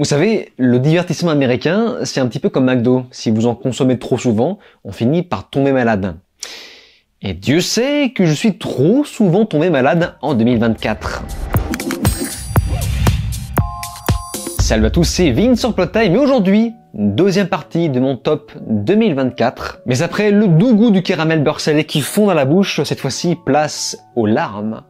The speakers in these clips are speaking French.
Vous savez, le divertissement américain, c'est un petit peu comme McDo. Si vous en consommez trop souvent, on finit par tomber malade. Et Dieu sait que je suis trop souvent tombé malade en 2024. Salut à tous, c'est Vincent Plottime et aujourd'hui, deuxième partie de mon top 2024. Mais après le doux goût du caramel beurre salé qui fond dans la bouche, cette fois-ci, place aux larmes,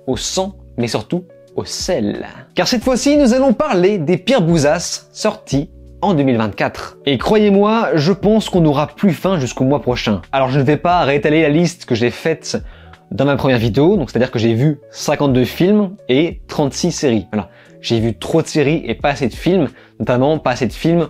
au sang, mais surtout au sel. Car cette fois-ci, nous allons parler des pires bousasses sorties en 2024. Et croyez-moi, je pense qu'on n'aura plus faim jusqu'au mois prochain. Alors je ne vais pas réétaler la liste que j'ai faite dans ma première vidéo, donc c'est-à-dire que j'ai vu 52 films et 36 séries. Voilà. J'ai vu trop de séries et pas assez de films, notamment pas assez de films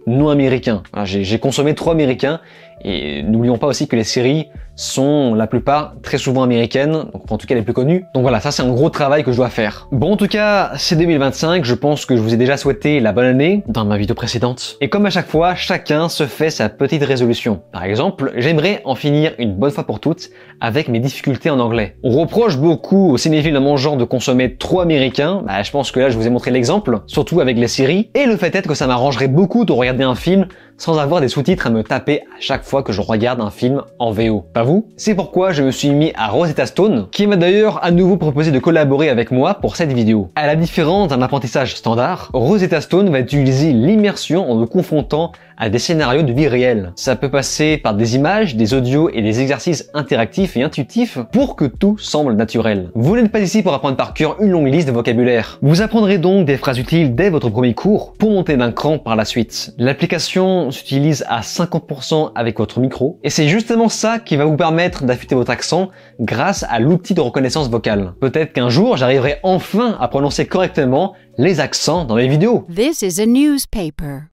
non américains. Voilà, j'ai consommé trop américain et n'oublions pas aussi que les séries sont la plupart très souvent américaines, donc en tout cas les plus connues. Donc voilà, ça c'est un gros travail que je dois faire. Bon, en tout cas, c'est 2025, je pense que je vous ai déjà souhaité la bonne année dans ma vidéo précédente. Et comme à chaque fois, chacun se fait sa petite résolution. Par exemple, j'aimerais en finir une bonne fois pour toutes avec mes difficultés en anglais. On reproche beaucoup aux cinéphiles de mon genre de consommer trop américain, je pense que là je vous ai montré l'exemple, surtout avec les séries, et le fait est que ça m'arrangerait beaucoup de regarder un film sans avoir des sous-titres à me taper à chaque fois que je regarde un film en VO. Pas vous? C'est pourquoi je me suis mis à Rosetta Stone, qui m'a d'ailleurs à nouveau proposé de collaborer avec moi pour cette vidéo. À la différence d'un apprentissage standard, Rosetta Stone va utiliser l'immersion en nous confrontant à des scénarios de vie réelle. Ça peut passer par des images, des audios et des exercices interactifs et intuitifs pour que tout semble naturel. Vous n'êtes pas ici pour apprendre par cœur une longue liste de vocabulaire. Vous apprendrez donc des phrases utiles dès votre premier cours pour monter d'un cran par la suite. L'application s'utilise à 50% avec votre micro et c'est justement ça qui va vous permettre d'affûter votre accent grâce à l'outil de reconnaissance vocale. Peut-être qu'un jour j'arriverai enfin à prononcer correctement les accents dans mes vidéos. This is a newspaper.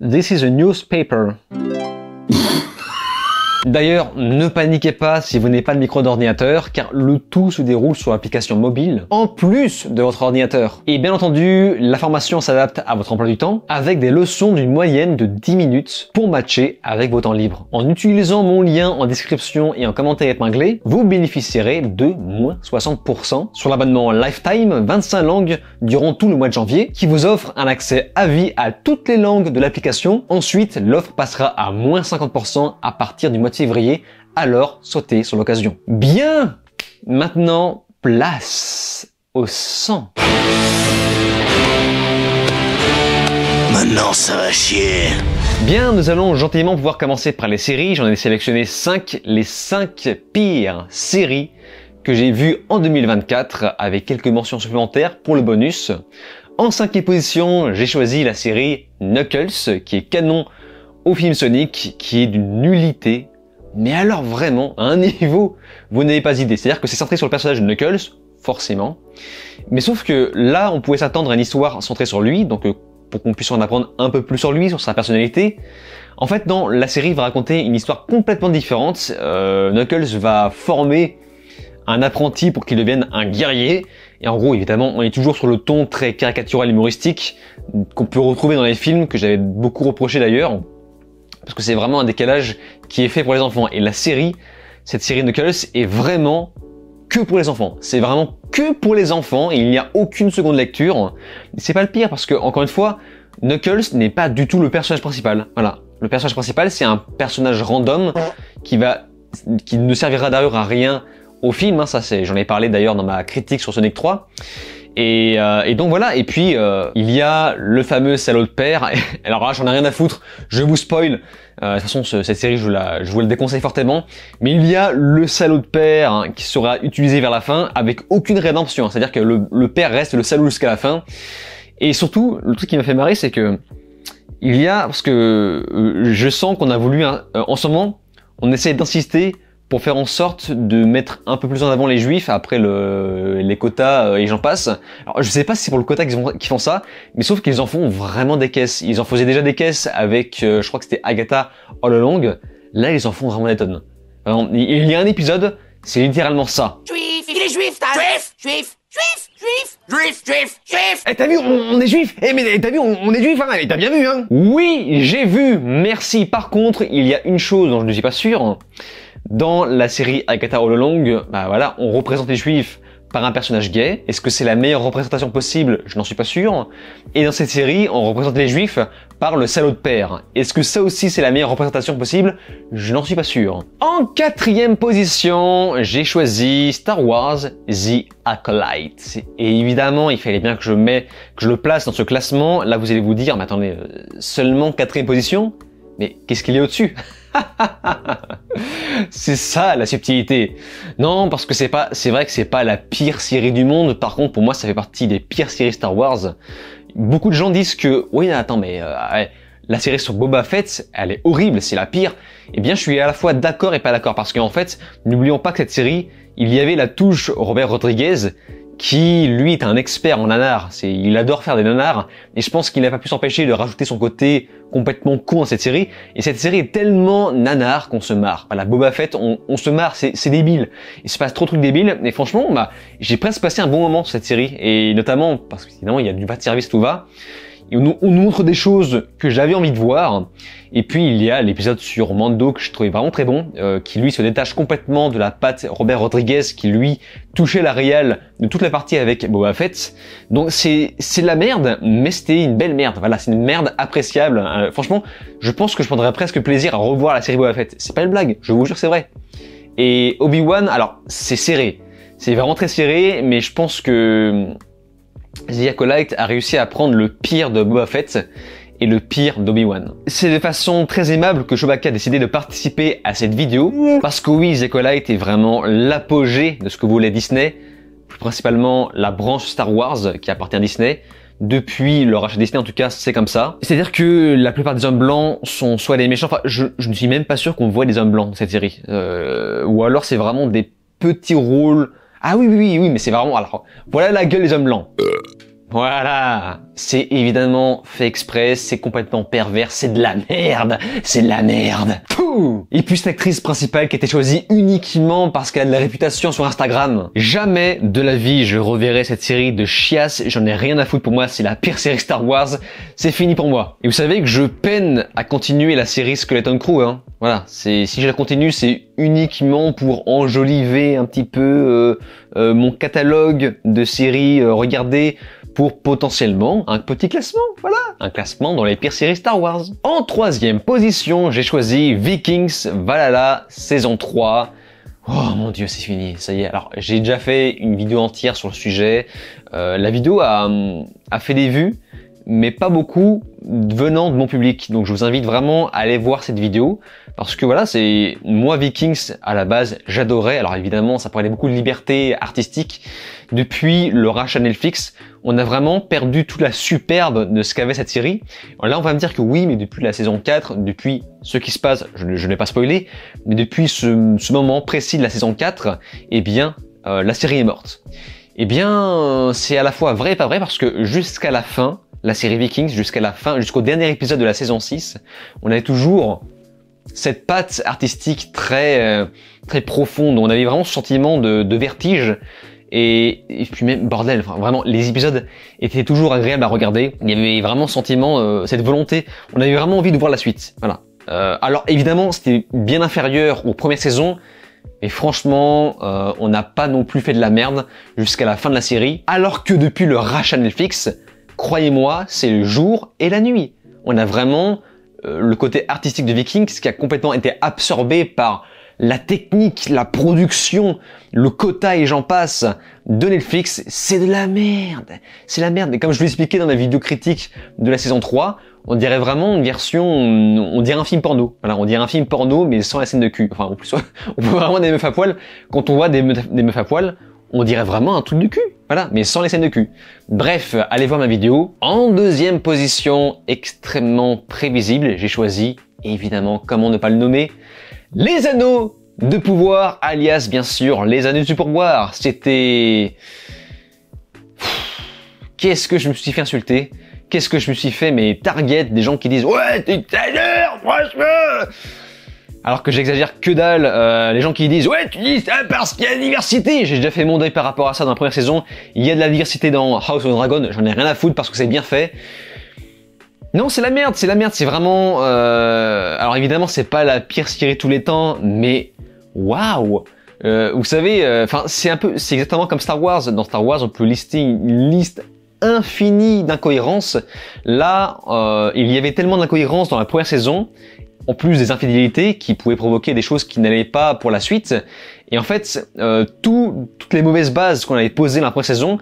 This is a newspaper. D'ailleurs, ne paniquez pas si vous n'avez pas de micro d'ordinateur, car le tout se déroule sur l'application mobile, en plus de votre ordinateur. Et bien entendu, la formation s'adapte à votre emploi du temps, avec des leçons d'une moyenne de 10 minutes pour matcher avec vos temps libres. En utilisant mon lien en description et en commentaire épinglé, vous bénéficierez de moins 60% sur l'abonnement Lifetime 25 langues durant tout le mois de janvier, qui vous offre un accès à vie à toutes les langues de l'application. Ensuite, l'offre passera à moins 50% à partir du mois de février, alors sautez sur l'occasion. Bien, maintenant, place au sang. Maintenant, ça va chier. Bien, nous allons gentiment pouvoir commencer par les séries. J'en ai sélectionné 5, les 5 pires séries que j'ai vues en 2024, avec quelques mentions supplémentaires pour le bonus. En 5e position, j'ai choisi la série Knuckles, qui est canon au film Sonic, qui est d'une nullité, mais alors vraiment, à un niveau, vous n'avez pas idée. C'est-à-dire que c'est centré sur le personnage de Knuckles, forcément, mais sauf que là, on pouvait s'attendre à une histoire centrée sur lui, donc pour qu'on puisse en apprendre un peu plus sur lui, sur sa personnalité. En fait, non, la série va raconter une histoire complètement différente. Knuckles va former un apprenti pour qu'il devienne un guerrier, et en gros, évidemment, on est toujours sur le ton très caricatural humoristique qu'on peut retrouver dans les films, que j'avais beaucoup reproché d'ailleurs, parce que c'est vraiment un décalage qui est fait pour les enfants. Et la série, cette série Knuckles, est vraiment que pour les enfants. C'est vraiment que pour les enfants et il n'y a aucune seconde lecture. C'est pas le pire parce que, encore une fois, Knuckles n'est pas du tout le personnage principal. Voilà. Le personnage principal, c'est un personnage random qui ne servira d'ailleurs à rien au film. Ça, j'en ai parlé d'ailleurs dans ma critique sur Sonic 3. Et donc voilà, et puis il y a le fameux salaud de père. Alors là, j'en ai rien à foutre, je vous spoil. De toute façon, cette série, je vous la déconseille fortement. Mais il y a le salaud de père qui sera utilisé vers la fin avec aucune rédemption. C'est-à-dire que le père reste le salaud jusqu'à la fin. Et surtout, le truc qui m'a fait marrer, c'est que parce que je sens qu'on a voulu, en ce moment, on essaie d'insister pour faire en sorte de mettre un peu plus en avant les juifs après les quotas et j'en passe. Alors je sais pas si c'est pour le quota qu'ils font ça, mais sauf qu'ils en font vraiment des caisses. Ils en faisaient déjà des caisses avec, je crois que c'était Agatha All Along. Là, ils en font vraiment des tonnes. Alors, il y a un épisode, c'est littéralement ça. Juif, il est juif, t'as juif, juif, juif, juif, juif, juif, juif. Eh, t'as vu, on est juif. Eh, mais t'as vu, on est juif, hein. Et t'as bien vu, hein. Oui, j'ai vu. Merci. Par contre, il y a une chose dont je ne suis pas sûr. Dans la série Agatha All Along, voilà, on représente les juifs par un personnage gay. Est-ce que c'est la meilleure représentation possible? Je n'en suis pas sûr. Et dans cette série, on représente les juifs par le salaud de père. Est-ce que ça aussi c'est la meilleure représentation possible? Je n'en suis pas sûr. En 4e position, j'ai choisi Star Wars The Acolyte. Et évidemment, il fallait bien que je le place dans ce classement. Là, vous allez vous dire, mais attendez, seulement 4e position? Mais qu'est-ce qu'il y a au-dessus? C'est ça la subtilité. Non, parce que c'est vrai que c'est pas la pire série du monde. Par contre, pour moi, ça fait partie des pires séries Star Wars. Beaucoup de gens disent que, oui, attends, mais la série sur Boba Fett, elle est horrible, c'est la pire. Eh bien, je suis à la fois d'accord et pas d'accord, parce qu'en fait, n'oublions pas que cette série, il y avait la touche Robert Rodriguez, qui, lui, est un expert en nanar. Il adore faire des nanars, et je pense qu'il n'a pas pu s'empêcher de rajouter son côté complètement con dans cette série. Et cette série est tellement nanar qu'on se marre. Voilà, Boba Fett, on se marre, c'est débile. Il se passe trop de trucs débiles, et franchement, j'ai presque passé un bon moment sur cette série, et notamment, parce que évidemment, il y a du bas de service, tout va. Et on nous montre des choses que j'avais envie de voir. Et puis il y a l'épisode sur Mando que je trouvais vraiment très bon, qui lui se détache complètement de la patte Robert Rodriguez, qui lui touchait la réal de toute la partie avec Boba Fett. Donc c'est de la merde, mais c'était une belle merde. Voilà, c'est une merde appréciable. Franchement, je pense que je prendrais presque plaisir à revoir la série Boba Fett. C'est pas une blague, je vous jure c'est vrai. Et Obi-Wan, alors c'est serré. C'est vraiment très serré, mais je pense que The Acolyte a réussi à prendre le pire de Boba Fett et le pire d'Obi-Wan. C'est de façon très aimable que Chewbacca a décidé de participer à cette vidéo, parce que oui, The Acolyte est vraiment l'apogée de ce que voulait Disney, plus principalement la branche Star Wars qui appartient à Disney. Depuis le rachat Disney, en tout cas, c'est comme ça. C'est-à-dire que la plupart des hommes blancs sont soit des méchants, enfin, je ne suis même pas sûr qu'on voit des hommes blancs dans cette série. Ou alors c'est vraiment des petits rôles. Ah oui, mais c'est vraiment... Alors, voilà la gueule des hommes blancs. Voilà, c'est évidemment fait exprès, c'est complètement pervers, c'est de la merde, c'est de la merde. Pouh. Et puis cette actrice principale qui a été choisie uniquement parce qu'elle a de la réputation sur Instagram. Jamais de la vie je reverrai cette série de chiasse, j'en ai rien à foutre, pour moi c'est la pire série Star Wars, c'est fini pour moi. Et vous savez que je peine à continuer la série Skeleton Crew, hein. Voilà, si je la continue, c'est uniquement pour enjoliver un petit peu mon catalogue de séries regardées, pour potentiellement un petit classement, voilà, un classement dans les pires séries Star Wars. En 3e position, j'ai choisi Vikings Valhalla saison 3. Oh mon dieu, c'est fini, ça y est. Alors, j'ai déjà fait une vidéo entière sur le sujet. La vidéo a fait des vues, mais pas beaucoup venant de mon public. Donc je vous invite vraiment à aller voir cette vidéo, parce que voilà, c'est moi Vikings à la base, j'adorais. Alors évidemment, ça prenait beaucoup de liberté artistique. Depuis le rachat Netflix, on a vraiment perdu toute la superbe de ce qu'avait cette série. Alors là, on va me dire que oui, mais depuis la saison 4, depuis ce qui se passe, je ne vais pas spoiler, mais depuis ce moment précis de la saison 4, eh bien, la série est morte. Eh bien, c'est à la fois vrai et pas vrai, parce que jusqu'à la fin, la série Vikings, jusqu'au dernier épisode de la saison 6, on avait toujours cette patte artistique très profonde. On avait vraiment ce sentiment de vertige. Et puis même, bordel, enfin, vraiment, les épisodes étaient toujours agréables à regarder. Il y avait vraiment ce sentiment, cette volonté. On avait vraiment envie de voir la suite. Voilà. Alors évidemment, c'était bien inférieur aux premières saisons. Mais franchement, on n'a pas non plus fait de la merde jusqu'à la fin de la série. Alors que depuis le rachat Netflix, croyez-moi, c'est le jour et la nuit. On a vraiment le côté artistique de Vikings qui a complètement été absorbé par la technique, la production, le quota et j'en passe de Netflix. C'est de la merde. C'est la merde. Et comme je vous l'expliquais dans la vidéo critique de la saison 3, on dirait vraiment une version, on dirait un film porno. Voilà, on dirait un film porno mais sans la scène de cul. Enfin, en plus, on voit vraiment des meufs à poil. Quand on voit des meufs à poil, on dirait vraiment un truc de cul. Voilà, mais sans les scènes de cul. Bref, allez voir ma vidéo. En 2e position, extrêmement prévisible, j'ai choisi, évidemment, comment ne pas le nommer, Les Anneaux de Pouvoir, alias, bien sûr, Les Anneaux du Pouvoir. C'était... Qu'est-ce que je me suis fait insulter? Qu'est-ce que je me suis fait, mais target, des gens qui disent « Ouais, tu exagères, franchement !» Alors que j'exagère que dalle, les gens qui disent « Ouais, tu dis ça parce qu'il y a la diversité !» J'ai déjà fait mon deuil par rapport à ça dans la première saison. Il y a de la diversité dans House of Dragon, j'en ai rien à foutre parce que c'est bien fait. Non, c'est la merde, c'est vraiment... Alors évidemment, c'est pas la pire série de tous les temps, mais waouh! Vous savez, enfin c'est exactement comme Star Wars. Dans Star Wars, on peut lister une liste infinie d'incohérences. Là, il y avait tellement d'incohérences dans la première saison, en plus des infidélités qui pouvaient provoquer des choses qui n'allaient pas pour la suite. Et en fait, toutes les mauvaises bases qu'on avait posées dans la première saison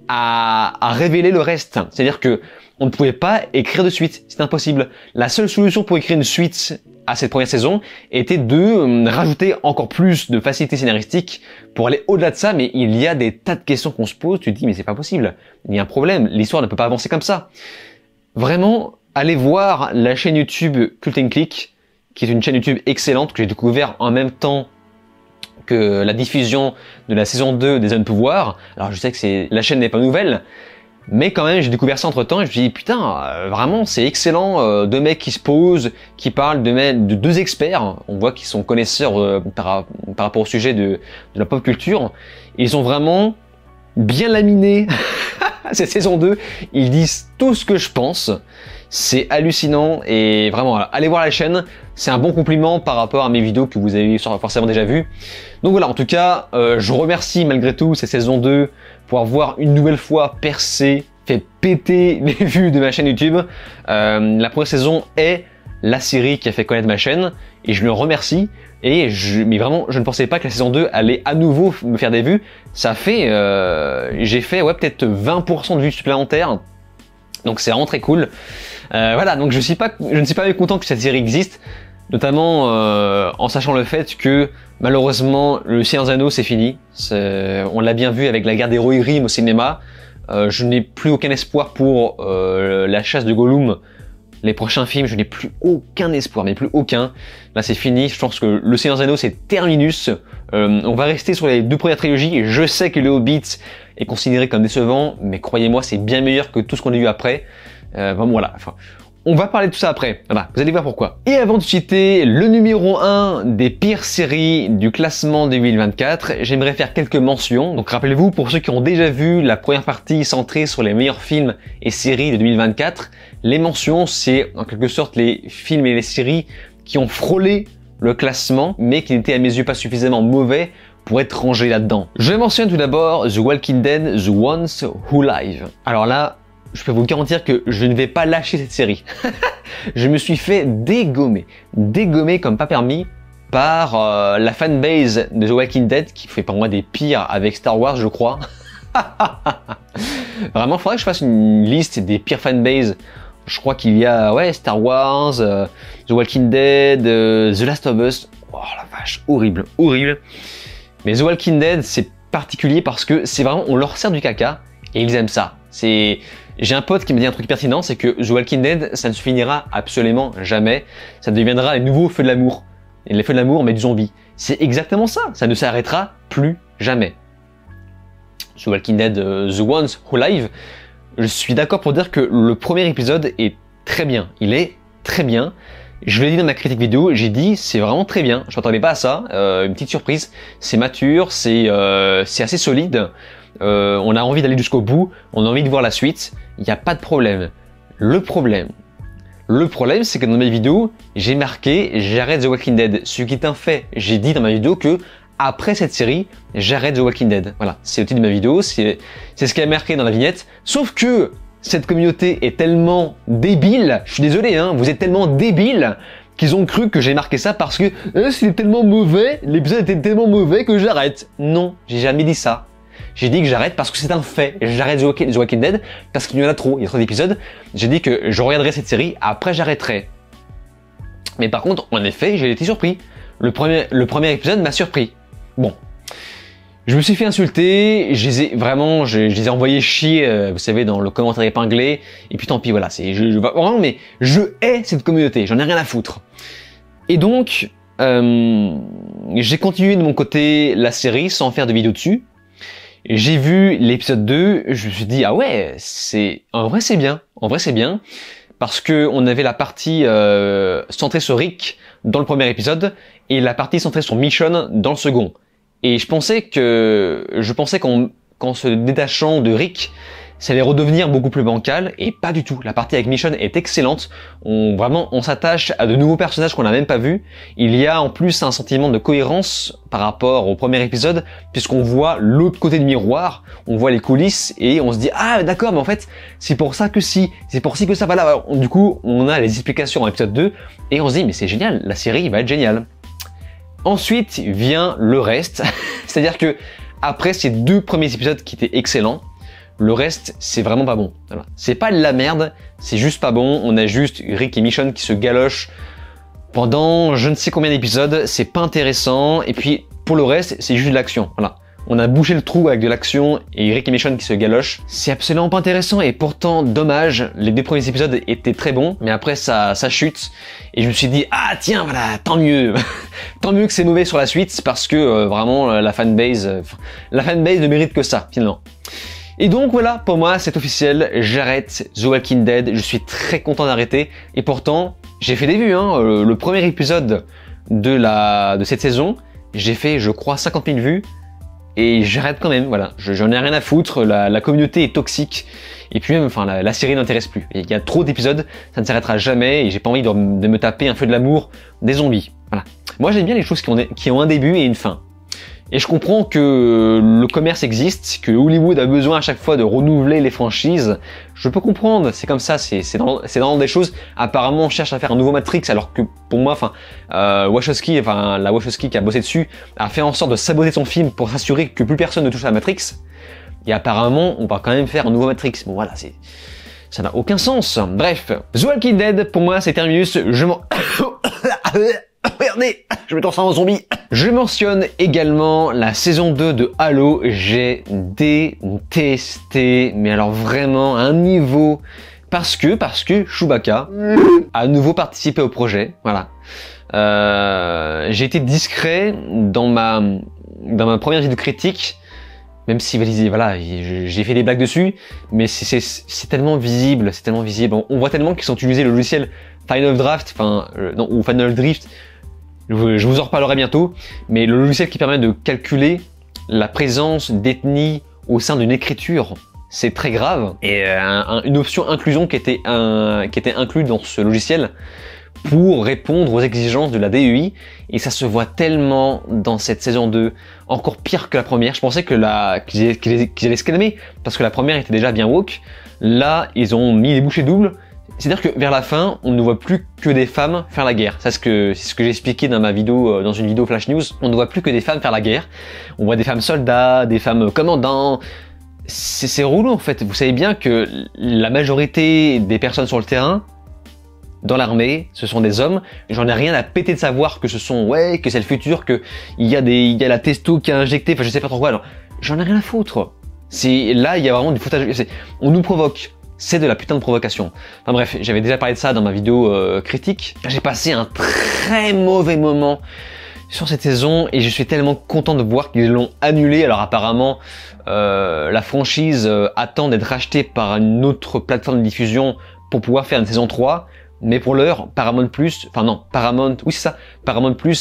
a révélé le reste. C'est-à-dire que on ne pouvait pas écrire de suite, c'est impossible. La seule solution pour écrire une suite à cette première saison était de rajouter encore plus de facilité scénaristique pour aller au-delà de ça, mais il y a des tas de questions qu'on se pose, tu te dis mais c'est pas possible, il y a un problème, l'histoire ne peut pas avancer comme ça. Vraiment, allez voir la chaîne YouTube Cult & Click, qui est une chaîne YouTube excellente que j'ai découvert en même temps que la diffusion de la saison 2 des Zones de Pouvoir. Alors je sais que la chaîne n'est pas nouvelle, mais quand même j'ai découvert ça entre temps et je me suis dit putain, vraiment c'est excellent, deux mecs qui se posent, qui parlent de deux experts, on voit qu'ils sont connaisseurs par rapport au sujet de la pop culture, ils ont vraiment bien laminé cette saison 2, ils disent tout ce que je pense, c'est hallucinant et vraiment allez voir la chaîne, c'est un bon compliment par rapport à mes vidéos que vous avez forcément déjà vues. Donc voilà, en tout cas, je remercie malgré tout cette saison 2 pour avoir une nouvelle fois percé, fait péter les vues de ma chaîne YouTube. La première saison est la série qui a fait connaître ma chaîne et je le remercie. Mais vraiment, je ne pensais pas que la saison 2 allait à nouveau me faire des vues. Ça fait, j'ai fait peut-être 20% de vues supplémentaires. Donc c'est vraiment très cool. Voilà, donc je ne suis pas mécontent que cette série existe, notamment en sachant le fait que malheureusement le Seigneur des Anneaux c'est fini. On l'a bien vu avec la guerre des Rohirrim au cinéma. Je n'ai plus aucun espoir pour la chasse de Gollum. Les prochains films, je n'ai plus aucun espoir, mais plus aucun. Là c'est fini, je pense que le Seigneur des Anneaux c'est terminus. On va rester sur les deux premières trilogies. Je sais que le Hobbit est considéré comme décevant, mais croyez-moi c'est bien meilleur que tout ce qu'on a eu après. Bon voilà, enfin, on va parler de tout ça après, voilà, vous allez voir pourquoi. Et avant de citer le numéro 1 des pires séries du classement 2024, j'aimerais faire quelques mentions. Donc rappelez-vous, pour ceux qui ont déjà vu la première partie centrée sur les meilleurs films et séries de 2024, les mentions c'est en quelque sorte les films et les séries qui ont frôlé le classement, mais qui n'étaient à mes yeux pas suffisamment mauvais pour être rangés là-dedans. Je mentionne tout d'abord The Walking Dead, The Ones Who Live. Alors là, je peux vous garantir que je ne vais pas lâcher cette série. Je me suis fait dégommer comme pas permis par la fanbase de The Walking Dead, qui fait pour moi des pires avec Star Wars, je crois. Vraiment, il faudrait que je fasse une liste des pires fanbases. Je crois qu'il y a Star Wars, The Walking Dead, The Last of Us. Oh la vache, horrible, horrible. Mais The Walking Dead, c'est particulier parce que c'est vraiment, on leur sert du caca et ils aiment ça. J'ai un pote qui m'a dit un truc pertinent, c'est que The Walking Dead, ça ne se finira absolument jamais. Ça deviendra les nouveaux feux de l'amour. Et les feux de l'amour, mais du zombie. C'est exactement ça. Ça ne s'arrêtera plus jamais. The Walking Dead, The Ones Who Live, je suis d'accord pour dire que le premier épisode est très bien. Il est très bien. Je l'ai dit dans ma critique vidéo, j'ai dit c'est vraiment très bien. Je m'attendais pas à ça. Une petite surprise. C'est mature, c'est assez solide. On a envie d'aller jusqu'au bout, on a envie de voir la suite, il n'y a pas de problème. Le problème, c'est que dans mes vidéos, j'ai marqué j'arrête The Walking Dead. Ce qui est un fait, j'ai dit dans ma vidéo que après cette série, j'arrête The Walking Dead. Voilà, c'est le titre de ma vidéo, c'est ce qui est marqué dans la vignette. Sauf que cette communauté est tellement débile, je suis désolé, hein, vous êtes tellement débile qu'ils ont cru que j'ai marqué ça parce que c'était tellement mauvais, l'épisode était tellement mauvais que j'arrête. Non, j'ai jamais dit ça. J'ai dit que j'arrête parce que c'est un fait. J'arrête The Walking Dead parce qu'il y en a trop. Il y a trop d'épisodes. J'ai dit que je regarderai cette série, après j'arrêterai. Mais par contre, en effet, j'ai été surpris. Le premier épisode m'a surpris. Bon. Je me suis fait insulter, je les ai envoyés chier, vous savez, dans le commentaire épinglé. Et puis tant pis, voilà. Vraiment, mais je hais cette communauté. J'en ai rien à foutre. Et donc, j'ai continué de mon côté la série sans faire de vidéo dessus. J'ai vu l'épisode 2, je me suis dit ah ouais, en vrai c'est bien, parce que on avait la partie centrée sur Rick dans le premier épisode et la partie centrée sur Michonne dans le second. Et je pensais qu'en se détachant de Rick, ça allait redevenir beaucoup plus bancal, et pas du tout. La partie avec Michonne est excellente. On s'attache à de nouveaux personnages qu'on n'a même pas vus. Il y a en plus un sentiment de cohérence par rapport au premier épisode, puisqu'on voit l'autre côté du miroir, on voit les coulisses, et on se dit ah d'accord, mais en fait c'est pour ça que si, c'est pour ci que ça. Voilà. Du coup, on a les explications en épisode 2, et on se dit mais c'est génial, la série va être géniale. Ensuite vient le reste, c'est-à-dire que après ces 2 premiers épisodes qui étaient excellents, le reste c'est vraiment pas bon. Voilà. C'est pas de la merde, c'est juste pas bon. On a juste Rick et Michonne qui se galochent pendant je ne sais combien d'épisodes, c'est pas intéressant. Et puis pour le reste c'est juste de l'action. Voilà. On a bouché le trou avec de l'action et Rick et Michonne qui se galochent. C'est absolument pas intéressant et pourtant dommage. Les 2 premiers épisodes étaient très bons, mais après ça chute. Et je me suis dit ah tiens voilà, tant mieux, tant mieux que c'est mauvais sur la suite parce que vraiment la fanbase ne mérite que ça finalement. Et donc voilà, pour moi c'est officiel, j'arrête The Walking Dead. Je suis très content d'arrêter et pourtant j'ai fait des vues. Le premier épisode de cette saison, j'ai fait je crois 50 000 vues. Et j'arrête quand même, voilà. J'en ai rien à foutre, la communauté est toxique. Et puis même, enfin, la série n'intéresse plus. Il y a trop d'épisodes, ça ne s'arrêtera jamais et j'ai pas envie de me taper un feu de l'amour des zombies. Voilà. Moi j'aime bien les choses qui ont un début et une fin. Et je comprends que le commerce existe, que Hollywood a besoin à chaque fois de renouveler les franchises. Je peux comprendre, c'est comme ça, c'est dans des choses. Apparemment, on cherche à faire un nouveau Matrix, alors que pour moi, la Wachowski qui a bossé dessus, a fait en sorte de saboter son film pour s'assurer que plus personne ne touche à la Matrix. Et apparemment, on va quand même faire un nouveau Matrix. Bon voilà, ça n'a aucun sens. Bref, The Walking Dead, pour moi, c'est terminus. Regardez, je me transforme en zombie. Je mentionne également la saison 2 de Halo. J'ai détesté, mais alors vraiment à un niveau, parce que Chewbacca a à nouveau participé au projet. Voilà. J'ai été discret dans ma première vidéo critique, même si voilà, j'ai fait des blagues dessus, mais c'est tellement visible, On voit tellement qu'ils ont utilisé le logiciel Final Draft, ou Final Drift. Je vous en reparlerai bientôt, mais le logiciel qui permet de calculer la présence d'ethnie au sein d'une écriture, c'est très grave. Et une option inclusion qui était inclue dans ce logiciel pour répondre aux exigences de la DEI, et ça se voit tellement dans cette saison 2, encore pire que la première. Je pensais qu'ils allaient se calmer, parce que la première était déjà bien woke. Là, ils ont mis les bouchées doubles. C'est-à-dire que vers la fin, on ne voit plus que des femmes faire la guerre. C'est ce que j'ai expliqué dans dans une vidéo Flash News. On ne voit plus que des femmes faire la guerre. On voit des femmes soldats, des femmes commandants. C'est relou en fait. Vous savez bien que la majorité des personnes sur le terrain, dans l'armée, ce sont des hommes. J'en ai rien à péter de savoir que que c'est le futur, que il y a la testo qui a injecté, enfin je sais pas trop quoi. J'en ai rien à foutre. Là, il y a vraiment du foutage. On nous provoque. C'est de la putain de provocation. Enfin bref, j'avais déjà parlé de ça dans ma vidéo critique. J'ai passé un très mauvais moment sur cette saison et je suis tellement content de voir qu'ils l'ont annulé. Alors apparemment, la franchise attend d'être rachetée par une autre plateforme de diffusion pour pouvoir faire une saison 3. Mais pour l'heure, Paramount Plus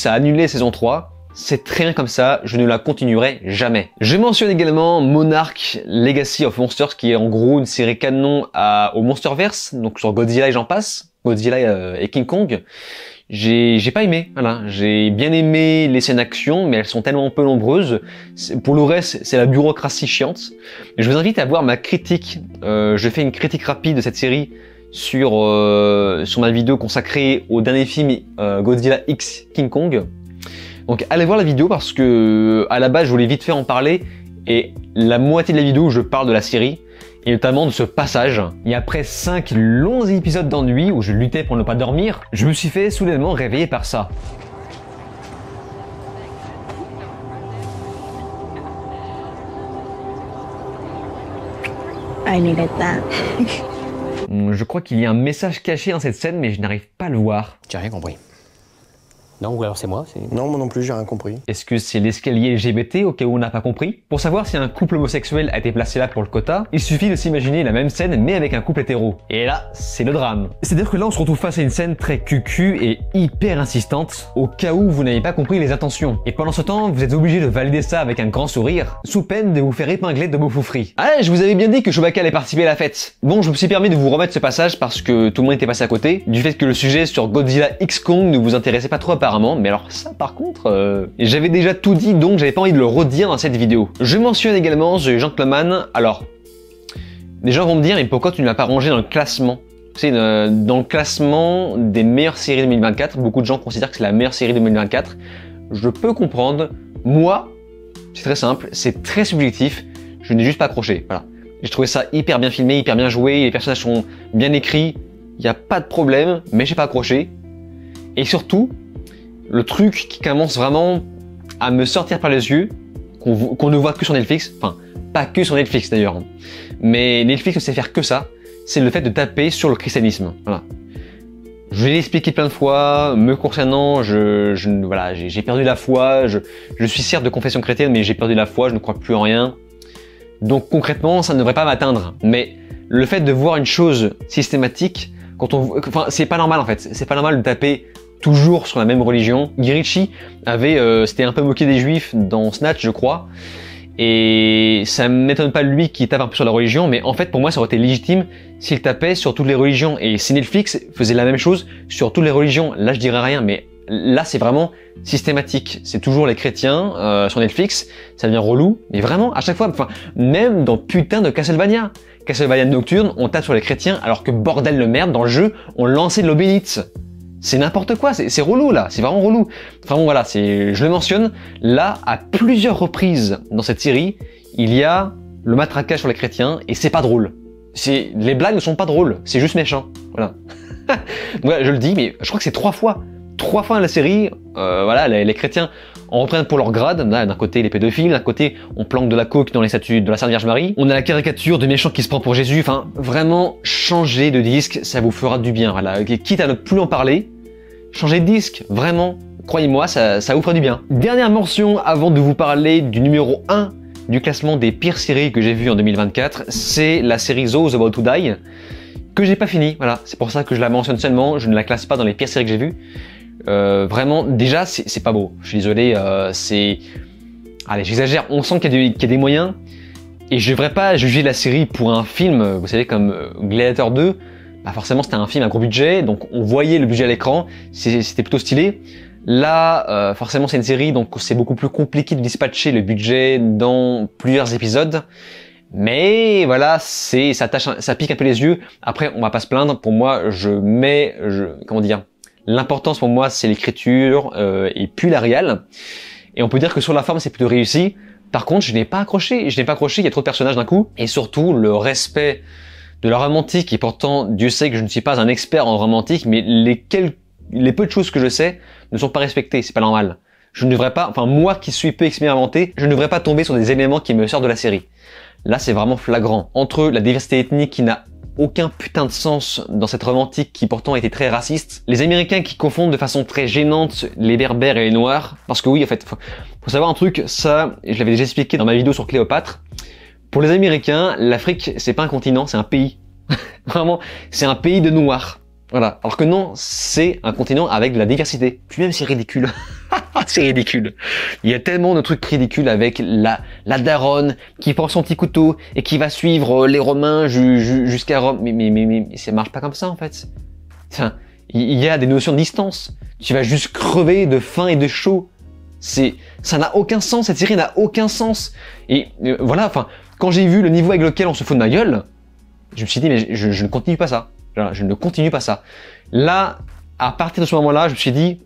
a annulé saison 3. C'est très bien comme ça, je ne la continuerai jamais. Je mentionne également Monarch Legacy of Monsters, qui est en gros une série canon au Monsterverse, donc sur Godzilla et j'en passe, Godzilla et King Kong. J'ai pas aimé, voilà. J'ai bien aimé les scènes d'action, mais elles sont tellement peu nombreuses. Pour le reste, c'est la bureaucratie chiante. Je vous invite à voir ma critique. Je fais une critique rapide de cette série sur ma vidéo consacrée au dernier film Godzilla X King Kong. Donc allez voir la vidéo parce que à la base je voulais vite fait en parler et la moitié de la vidéo je parle de la série et notamment de ce passage. Et après 5 longs épisodes d'ennui où je luttais pour ne pas dormir, je me suis fait soudainement réveiller par ça. I needed that. Je crois qu'il y a un message caché dans cette scène mais je n'arrive pas à le voir. J'ai rien compris. Non, ou alors c'est moi. Non, moi non plus, j'ai rien compris. Est-ce que c'est l'escalier LGBT au cas où on n'a pas compris? Pour savoir si un couple homosexuel a été placé là pour le quota, il suffit de s'imaginer la même scène mais avec un couple hétéro. Et là, c'est le drame. C'est-à-dire que là, on se retrouve face à une scène très cucu et hyper insistante au cas où vous n'avez pas compris les intentions. Et pendant ce temps, vous êtes obligé de valider ça avec un grand sourire, sous peine de vous faire épingler de beaufouferie. Ah, je vous avais bien dit que Chewbacca allait participer à la fête. Bon, je me suis permis de vous remettre ce passage parce que tout le monde était passé à côté, du fait que le sujet sur Godzilla X Kong ne vous intéressait pas trop apparemment, mais alors ça par contre, j'avais déjà tout dit donc j'avais pas envie de le redire dans cette vidéo. Je mentionne également The Gentleman. Alors, des gens vont me dire, mais pourquoi tu ne l'as pas rangé dans le classement? C'est dans le classement des meilleures séries 2024, beaucoup de gens considèrent que c'est la meilleure série 2024. Je peux comprendre. Moi, c'est très simple, c'est très subjectif, je n'ai juste pas accroché, voilà. J'ai trouvé ça hyper bien filmé, hyper bien joué, les personnages sont bien écrits, il n'y a pas de problème, mais j'ai pas accroché. Et surtout, le truc qui commence vraiment à me sortir par les yeux, qu'on ne voit que sur Netflix, enfin, pas que sur Netflix d'ailleurs, mais Netflix ne sait faire que ça, c'est le fait de taper sur le christianisme, voilà. Je l'ai expliqué plein de fois, me concernant, voilà, j'ai perdu la foi, je suis certes de confession chrétienne, mais j'ai perdu la foi, je ne crois plus en rien. Donc concrètement, ça ne devrait pas m'atteindre. Mais le fait de voir une chose systématique, enfin, c'est pas normal en fait. C'est pas normal de taper toujours sur la même religion. Guy Ritchie s'était un peu moqué des juifs dans Snatch, je crois. Et ça m'étonne pas lui qui tape un peu sur la religion, mais en fait pour moi ça aurait été légitime s'il tapait sur toutes les religions. Et si Netflix faisait la même chose sur toutes les religions, là je dirais rien, mais là c'est vraiment systématique. C'est toujours les chrétiens sur Netflix, ça devient relou, mais vraiment à chaque fois, enfin même dans putain de Castlevania Nocturne, on tape sur les chrétiens alors que bordel de merde, dans le jeu, on lançait de l'eau bénite. C'est n'importe quoi, c'est relou là, c'est vraiment relou. Enfin bon voilà, je le mentionne, là, à plusieurs reprises dans cette série, il y a le matraquage sur les chrétiens et c'est pas drôle. Les blagues ne sont pas drôles, c'est juste méchant, voilà. Voilà, je le dis, mais je crois que c'est 3 fois. 3 fois dans la série, voilà, les chrétiens en reprennent pour leur grade. D'un côté les pédophiles, d'un côté on planque de la coke dans les statues de la Sainte Vierge Marie. On a la caricature de méchant qui se prend pour Jésus. Enfin, vraiment, changez de disque, ça vous fera du bien. Voilà, quitte à ne plus en parler, changez de disque, vraiment. Croyez-moi, ça vous fera du bien. Dernière mention avant de vous parler du numéro 1 du classement des pires séries que j'ai vues en 2024, c'est la série Those About to Die, que j'ai pas fini. Voilà, c'est pour ça que je la mentionne seulement, je ne la classe pas dans les pires séries que j'ai vues. Vraiment, déjà, c'est pas beau. Je suis désolé, allez, j'exagère. On sent qu'il y a des moyens. Et je devrais pas juger la série pour un film, vous savez, comme Gladiator 2. Bah forcément, c'était un film à gros budget, donc on voyait le budget à l'écran. C'était plutôt stylé. Là, forcément, c'est une série, donc c'est beaucoup plus compliqué de dispatcher le budget dans plusieurs épisodes. Mais voilà, ça pique un peu les yeux. Après, on va pas se plaindre. Pour moi, comment dire, l'importance pour moi, c'est l'écriture et puis la réal. Et on peut dire que sur la forme, c'est plutôt réussi. Par contre, je n'ai pas accroché. Il y a trop de personnages d'un coup. Et surtout, le respect de la romantique. Et pourtant, Dieu sait que je ne suis pas un expert en romantique, mais les peu de choses que je sais ne sont pas respectées. C'est pas normal. Je ne devrais pas, enfin moi qui suis peu expérimenté, je ne devrais pas tomber sur des éléments qui me sortent de la série. Là, c'est vraiment flagrant. Entre la diversité ethnique qui n'a aucun putain de sens dans cette romantique qui pourtant était très raciste. Les Américains qui confondent de façon très gênante les Berbères et les Noirs. Parce que oui, en fait, faut savoir un truc, ça, je l'avais déjà expliqué dans ma vidéo sur Cléopâtre. Pour les Américains, l'Afrique, c'est pas un continent, c'est un pays. Vraiment, c'est un pays de Noirs. Voilà. Alors que non, c'est un continent avec de la diversité. Puis même, c'est ridicule. C'est ridicule. Il y a tellement de trucs ridicules avec la daronne qui prend son petit couteau et qui va suivre les Romains jusqu'à Rome. Mais ça marche pas comme ça, en fait. Enfin, il y a des notions de distance. Tu vas juste crever de faim et de chaud. Ça n'a aucun sens. Cette série n'a aucun sens. Et voilà, enfin, quand j'ai vu le niveau avec lequel on se fout de ma gueule, je me suis dit, mais je ne continue pas ça. Je ne continue pas ça. Là, à partir de ce moment-là, je me suis dit,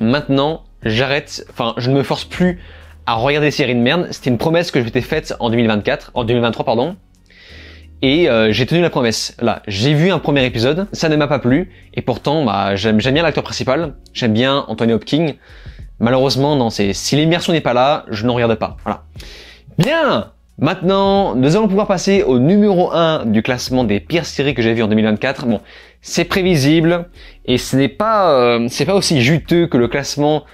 maintenant, j'arrête, enfin, je ne me force plus à regarder des séries de merde. C'était une promesse que je m'étais faite en 2023, pardon. Et j'ai tenu la promesse. Là, j'ai vu un premier épisode, ça ne m'a pas plu. Et pourtant, bah, j'aime bien l'acteur principal. J'aime bien Anthony Hopkins. Malheureusement, non, si l'immersion n'est pas là, je n'en regarde pas. Voilà. Bien! Maintenant, nous allons pouvoir passer au numéro 1 du classement des pires séries que j'ai vues en 2024. Bon, c'est prévisible et ce n'est pas, c'est pas aussi juteux que le classement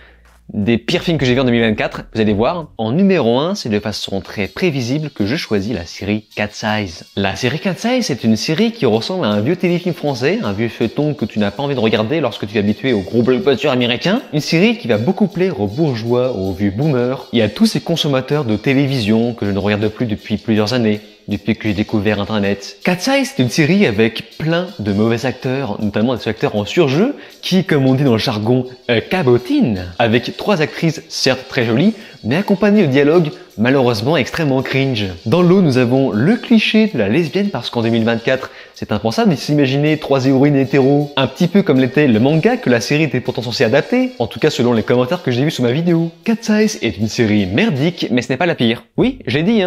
des pires films que j'ai vus en 2024, vous allez voir. En numéro 1, c'est de façon très prévisible que je choisis la série Cat's Eyes. La série Cat's Eyes, c'est une série qui ressemble à un vieux téléfilm français, un vieux feuilleton que tu n'as pas envie de regarder lorsque tu es habitué aux gros blockbusters américains. Une série qui va beaucoup plaire aux bourgeois, aux vieux boomers et à tous ces consommateurs de télévision que je ne regarde plus depuis plusieurs années. Depuis que j'ai découvert Internet. Cat's Eyes, c'est une série avec plein de mauvais acteurs, notamment des acteurs en surjeu, qui, comme on dit dans le jargon, cabotinent, avec 3 actrices certes très jolies, mais accompagnées de dialogues malheureusement extrêmement cringe. Dans l'eau, nous avons le cliché de la lesbienne, parce qu'en 2024, c'est impensable de s'imaginer 3 héroïnes hétéros, un petit peu comme l'était le manga que la série était pourtant censée adapter, en tout cas selon les commentaires que j'ai vus sous ma vidéo. Cat's Eyes est une série merdique, mais ce n'est pas la pire. Oui, j'ai dit,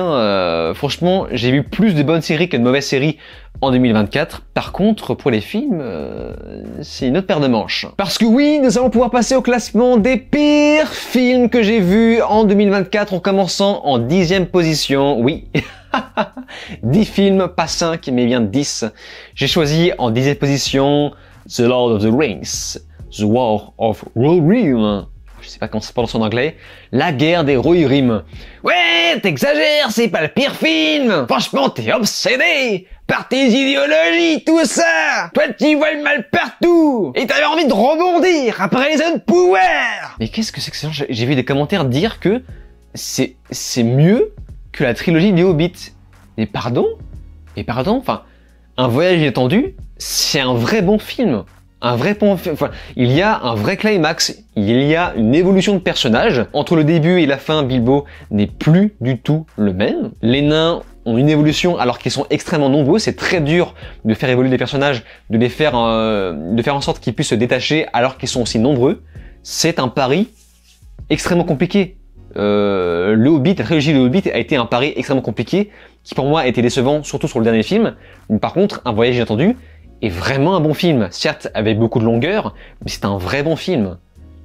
franchement, j'ai vu plus de bonnes séries que de mauvaises séries en 2024. Par contre, pour les films, c'est une autre paire de manches. Parce que oui, nous allons pouvoir passer au classement des pires films que j'ai vus en 2024, en commençant en 10e position. Oui, 10 films, pas 5, mais bien 10. J'ai choisi en 10e position The Lord of the Rings, The War of Rohirrim. Je sais pas comment ça se prononce en anglais. La guerre des Rohirrim. Ouais, t'exagères, c'est pas le pire film. Franchement, t'es obsédé par tes idéologies, tout ça. Toi, tu vois le mal partout. Et t'avais envie de rebondir après les autres pouvoirs. Mais qu'est-ce que c'est que ça? J'ai vu des commentaires dire que c'est mieux que la trilogie des Hobbits. Mais pardon? Enfin, Un voyage inattendu, c'est un vrai bon film. Enfin, il y a un vrai climax, il y a une évolution de personnage. Entre le début et la fin, Bilbo n'est plus du tout le même. Les nains ont une évolution alors qu'ils sont extrêmement nombreux. C'est très dur de faire évoluer des personnages, de faire en sorte qu'ils puissent se détacher alors qu'ils sont aussi nombreux. C'est un pari extrêmement compliqué. Le Hobbit, la trilogie Le Hobbit a été un pari extrêmement compliqué, qui pour moi a été décevant, surtout sur le dernier film. Mais par contre, Un voyage inattendu est vraiment un bon film, certes avec beaucoup de longueur, mais c'est un vrai bon film.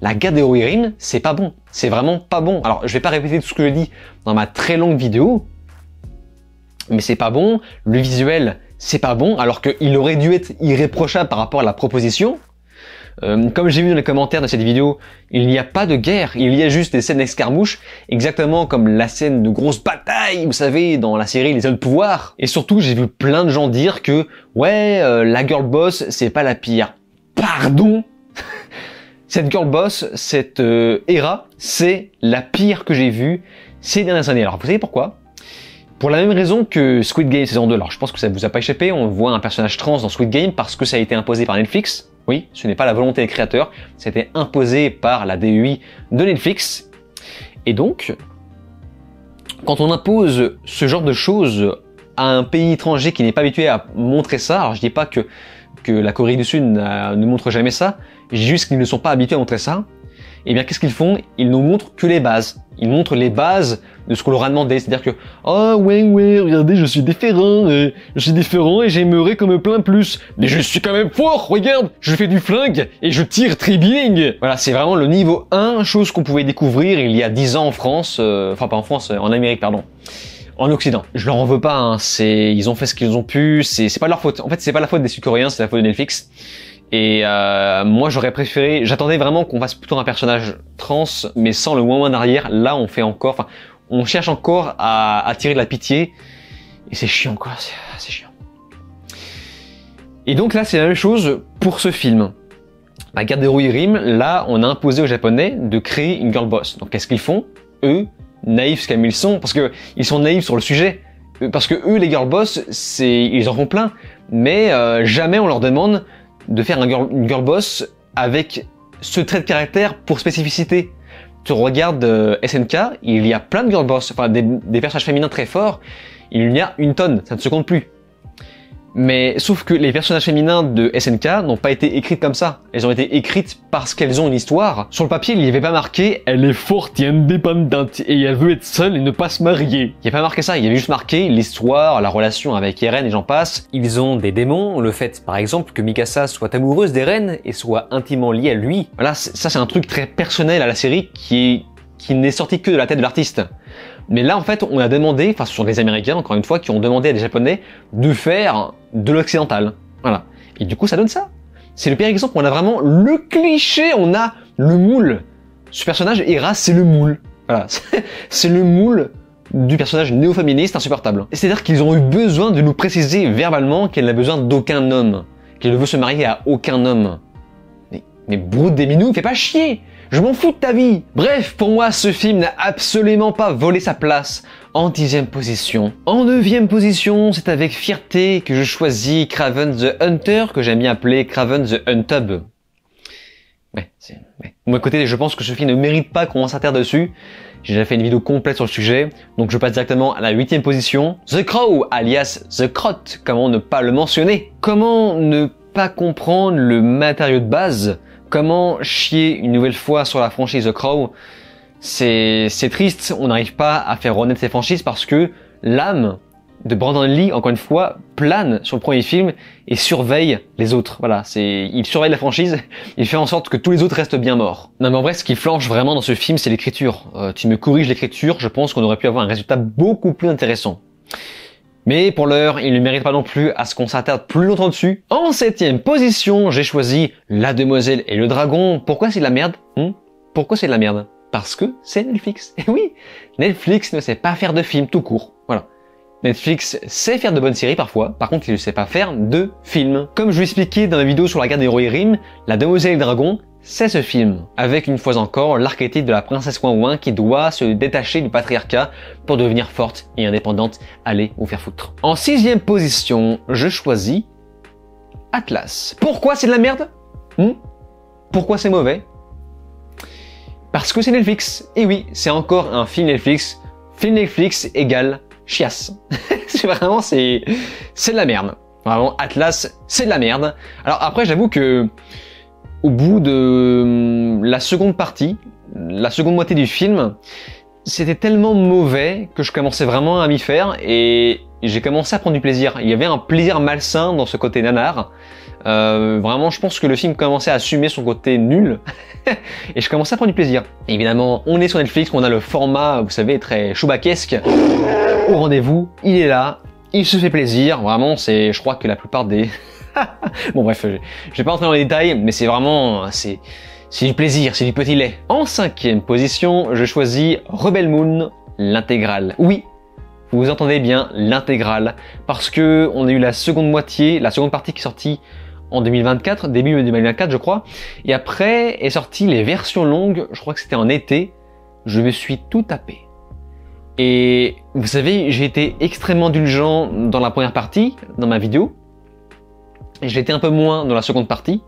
La guerre des Rohirrim, c'est pas bon, c'est vraiment pas bon. Alors je vais pas répéter tout ce que je dis dans ma très longue vidéo, mais c'est pas bon, le visuel c'est pas bon, alors qu'il aurait dû être irréprochable par rapport à la proposition. Comme j'ai vu dans les commentaires de cette vidéo, il n'y a pas de guerre, il y a juste des scènes d'escarmouche, exactement comme la scène de grosse bataille, vous savez, dans la série Les Hommes de Pouvoir. Et surtout, j'ai vu plein de gens dire que, ouais, la girl boss, c'est pas la pire. Pardon? Cette girl boss, cette Hera, c'est la pire que j'ai vue ces dernières années. Alors, vous savez pourquoi? Pour la même raison que Squid Game saison 2. Alors, je pense que ça vous a pas échappé, on voit un personnage trans dans Squid Game parce que ça a été imposé par Netflix. Oui, ce n'est pas la volonté des créateurs, ça a été imposé par la DEI de Netflix. Et donc, quand on impose ce genre de choses à un pays étranger qui n'est pas habitué à montrer ça, alors je dis pas que la Corée du Sud ne montre jamais ça, je dis juste qu'ils ne sont pas habitués à montrer ça, et bien qu'est-ce qu'ils font? Ils nous montrent que les bases. Ils montrent les bases de ce qu'on leur a demandé. C'est-à-dire que, oh ouais, regardez, je suis différent et j'aimerais qu'on me plaint plus. Mais je suis quand même fort, regarde, je fais du flingue et je tire très bien. Voilà, c'est vraiment le niveau 1, chose qu'on pouvait découvrir il y a 10 ans en France, enfin pas en France, en Amérique, pardon. En Occident. Je leur en veux pas, hein. Ils ont fait ce qu'ils ont pu, c'est pas leur faute. En fait, c'est pas la faute des Sud-Coréens, c'est la faute de Netflix. Et moi j'aurais préféré, j'attendais vraiment qu'on fasse plutôt un personnage trans, mais sans le moins en arrière. Là on fait encore, enfin on cherche encore à tirer de la pitié, et c'est chiant quoi, c'est chiant. Et donc là c'est la même chose pour ce film. La guerre des Rohirrim, là on a imposé aux Japonais de créer une girl boss. Donc qu'est-ce qu'ils font? Eux, naïfs comme ils sont, parce que ils sont naïfs sur le sujet. Parce que eux les girl boss, ils en font plein, mais jamais on leur demande de faire une girl boss avec ce trait de caractère pour spécificité. Tu regardes SNK, il y a plein de girl boss, enfin des personnages féminins très forts, il y a une tonne, ça ne se compte plus. Mais sauf que les personnages féminins de SNK n'ont pas été écrites comme ça. Elles ont été écrites parce qu'elles ont une histoire. Sur le papier, il n'y avait pas marqué « Elle est forte et indépendante et elle veut être seule et ne pas se marier ». Il n'y a pas marqué ça, il y avait juste marqué l'histoire, la relation avec Eren et j'en passe. Ils ont des démons, le fait par exemple que Mikasa soit amoureuse d'Eren et soit intimement liée à lui. Voilà, ça c'est un truc très personnel à la série qui n'est sorti que de la tête de l'artiste. Mais là, en fait, on a demandé, enfin, ce sont des Américains, encore une fois, qui ont demandé à des Japonais de faire de l'occidental. Voilà. Et du coup, ça donne ça. C'est le pire exemple, on a vraiment le cliché, on a le moule. Ce personnage, Hera, c'est le moule. Voilà. C'est le moule du personnage néo-féministe insupportable. C'est-à-dire qu'ils ont eu besoin de nous préciser verbalement qu'elle n'a besoin d'aucun homme. Qu'elle ne veut se marier à aucun homme. Mais broute des minous, fais pas chier! Je m'en fous de ta vie! Bref, pour moi, ce film n'a absolument pas volé sa place en 10e position. En 9e position, c'est avec fierté que je choisis Kraven the Hunter, que j'aime bien appeler Kraven the Untub. Ouais. De mon côté, je pense que ce film ne mérite pas qu'on s'attarde dessus. J'ai déjà fait une vidéo complète sur le sujet, donc je passe directement à la 8e position. The Crow, alias The Crotte, comment ne pas le mentionner? Comment ne pas comprendre le matériau de base? Comment chier une nouvelle fois sur la franchise The Crow? C'est triste, on n'arrive pas à faire renaître ces franchises parce que l'âme de Brandon Lee, encore une fois, plane sur le premier film et surveille les autres. Voilà, il surveille la franchise, il fait en sorte que tous les autres restent bien morts. Non mais en vrai, ce qui flanche vraiment dans ce film, c'est l'écriture. Tu me corriges l'écriture, je pense qu'on aurait pu avoir un résultat beaucoup plus intéressant. Mais pour l'heure, il ne mérite pas non plus à ce qu'on s'attarde plus longtemps dessus. En 7e position, j'ai choisi La Demoiselle et le Dragon. Pourquoi c'est de la merde? Pourquoi c'est de la merde? Parce que c'est Netflix. Et oui, Netflix ne sait pas faire de films tout court. Voilà. Netflix sait faire de bonnes séries parfois, par contre il ne sait pas faire de films. Comme je vous expliquais dans la vidéo sur la guerre des héros et rimes, La Demoiselle et le Dragon, c'est ce film. Avec une fois encore l'archétype de la princesse Ouin Ouin qui doit se détacher du patriarcat pour devenir forte et indépendante. Allez vous faire foutre. En 6e position, je choisis Atlas. Pourquoi c'est de la merde? Pourquoi c'est mauvais? Parce que c'est Netflix. Et oui, c'est encore un film Netflix. Film Netflix égale chiasse. C'est vraiment, c'est de la merde. Vraiment, Atlas, c'est de la merde. Alors après, j'avoue que au bout de la seconde partie, la seconde moitié du film, c'était tellement mauvais que je commençais vraiment à m'y faire et j'ai commencé à prendre du plaisir. Il y avait un plaisir malsain dans ce côté nanar. Vraiment, je pense que le film commençait à assumer son côté nul et je commençais à prendre du plaisir. Et évidemment, on est sur Netflix, on a le format, vous savez, très choubaquesque. Au rendez-vous, il est là, il se fait plaisir. Vraiment, je crois que la plupart des... Bon bref, je vais pas entrer dans les détails, mais c'est vraiment... c'est du plaisir, c'est du petit lait. En 5e position, je choisis Rebel Moon, l'intégrale. Oui, vous entendez bien, l'intégrale. Parce que on a eu la seconde partie qui est sortie en 2024, début 2024 je crois. Et après est sortie les versions longues, je crois que c'était en été. Je me suis tout tapé. Et vous savez, j'ai été extrêmement indulgent dans la première partie, dans ma vidéo. Et je l'étais un peu moins dans la seconde partie.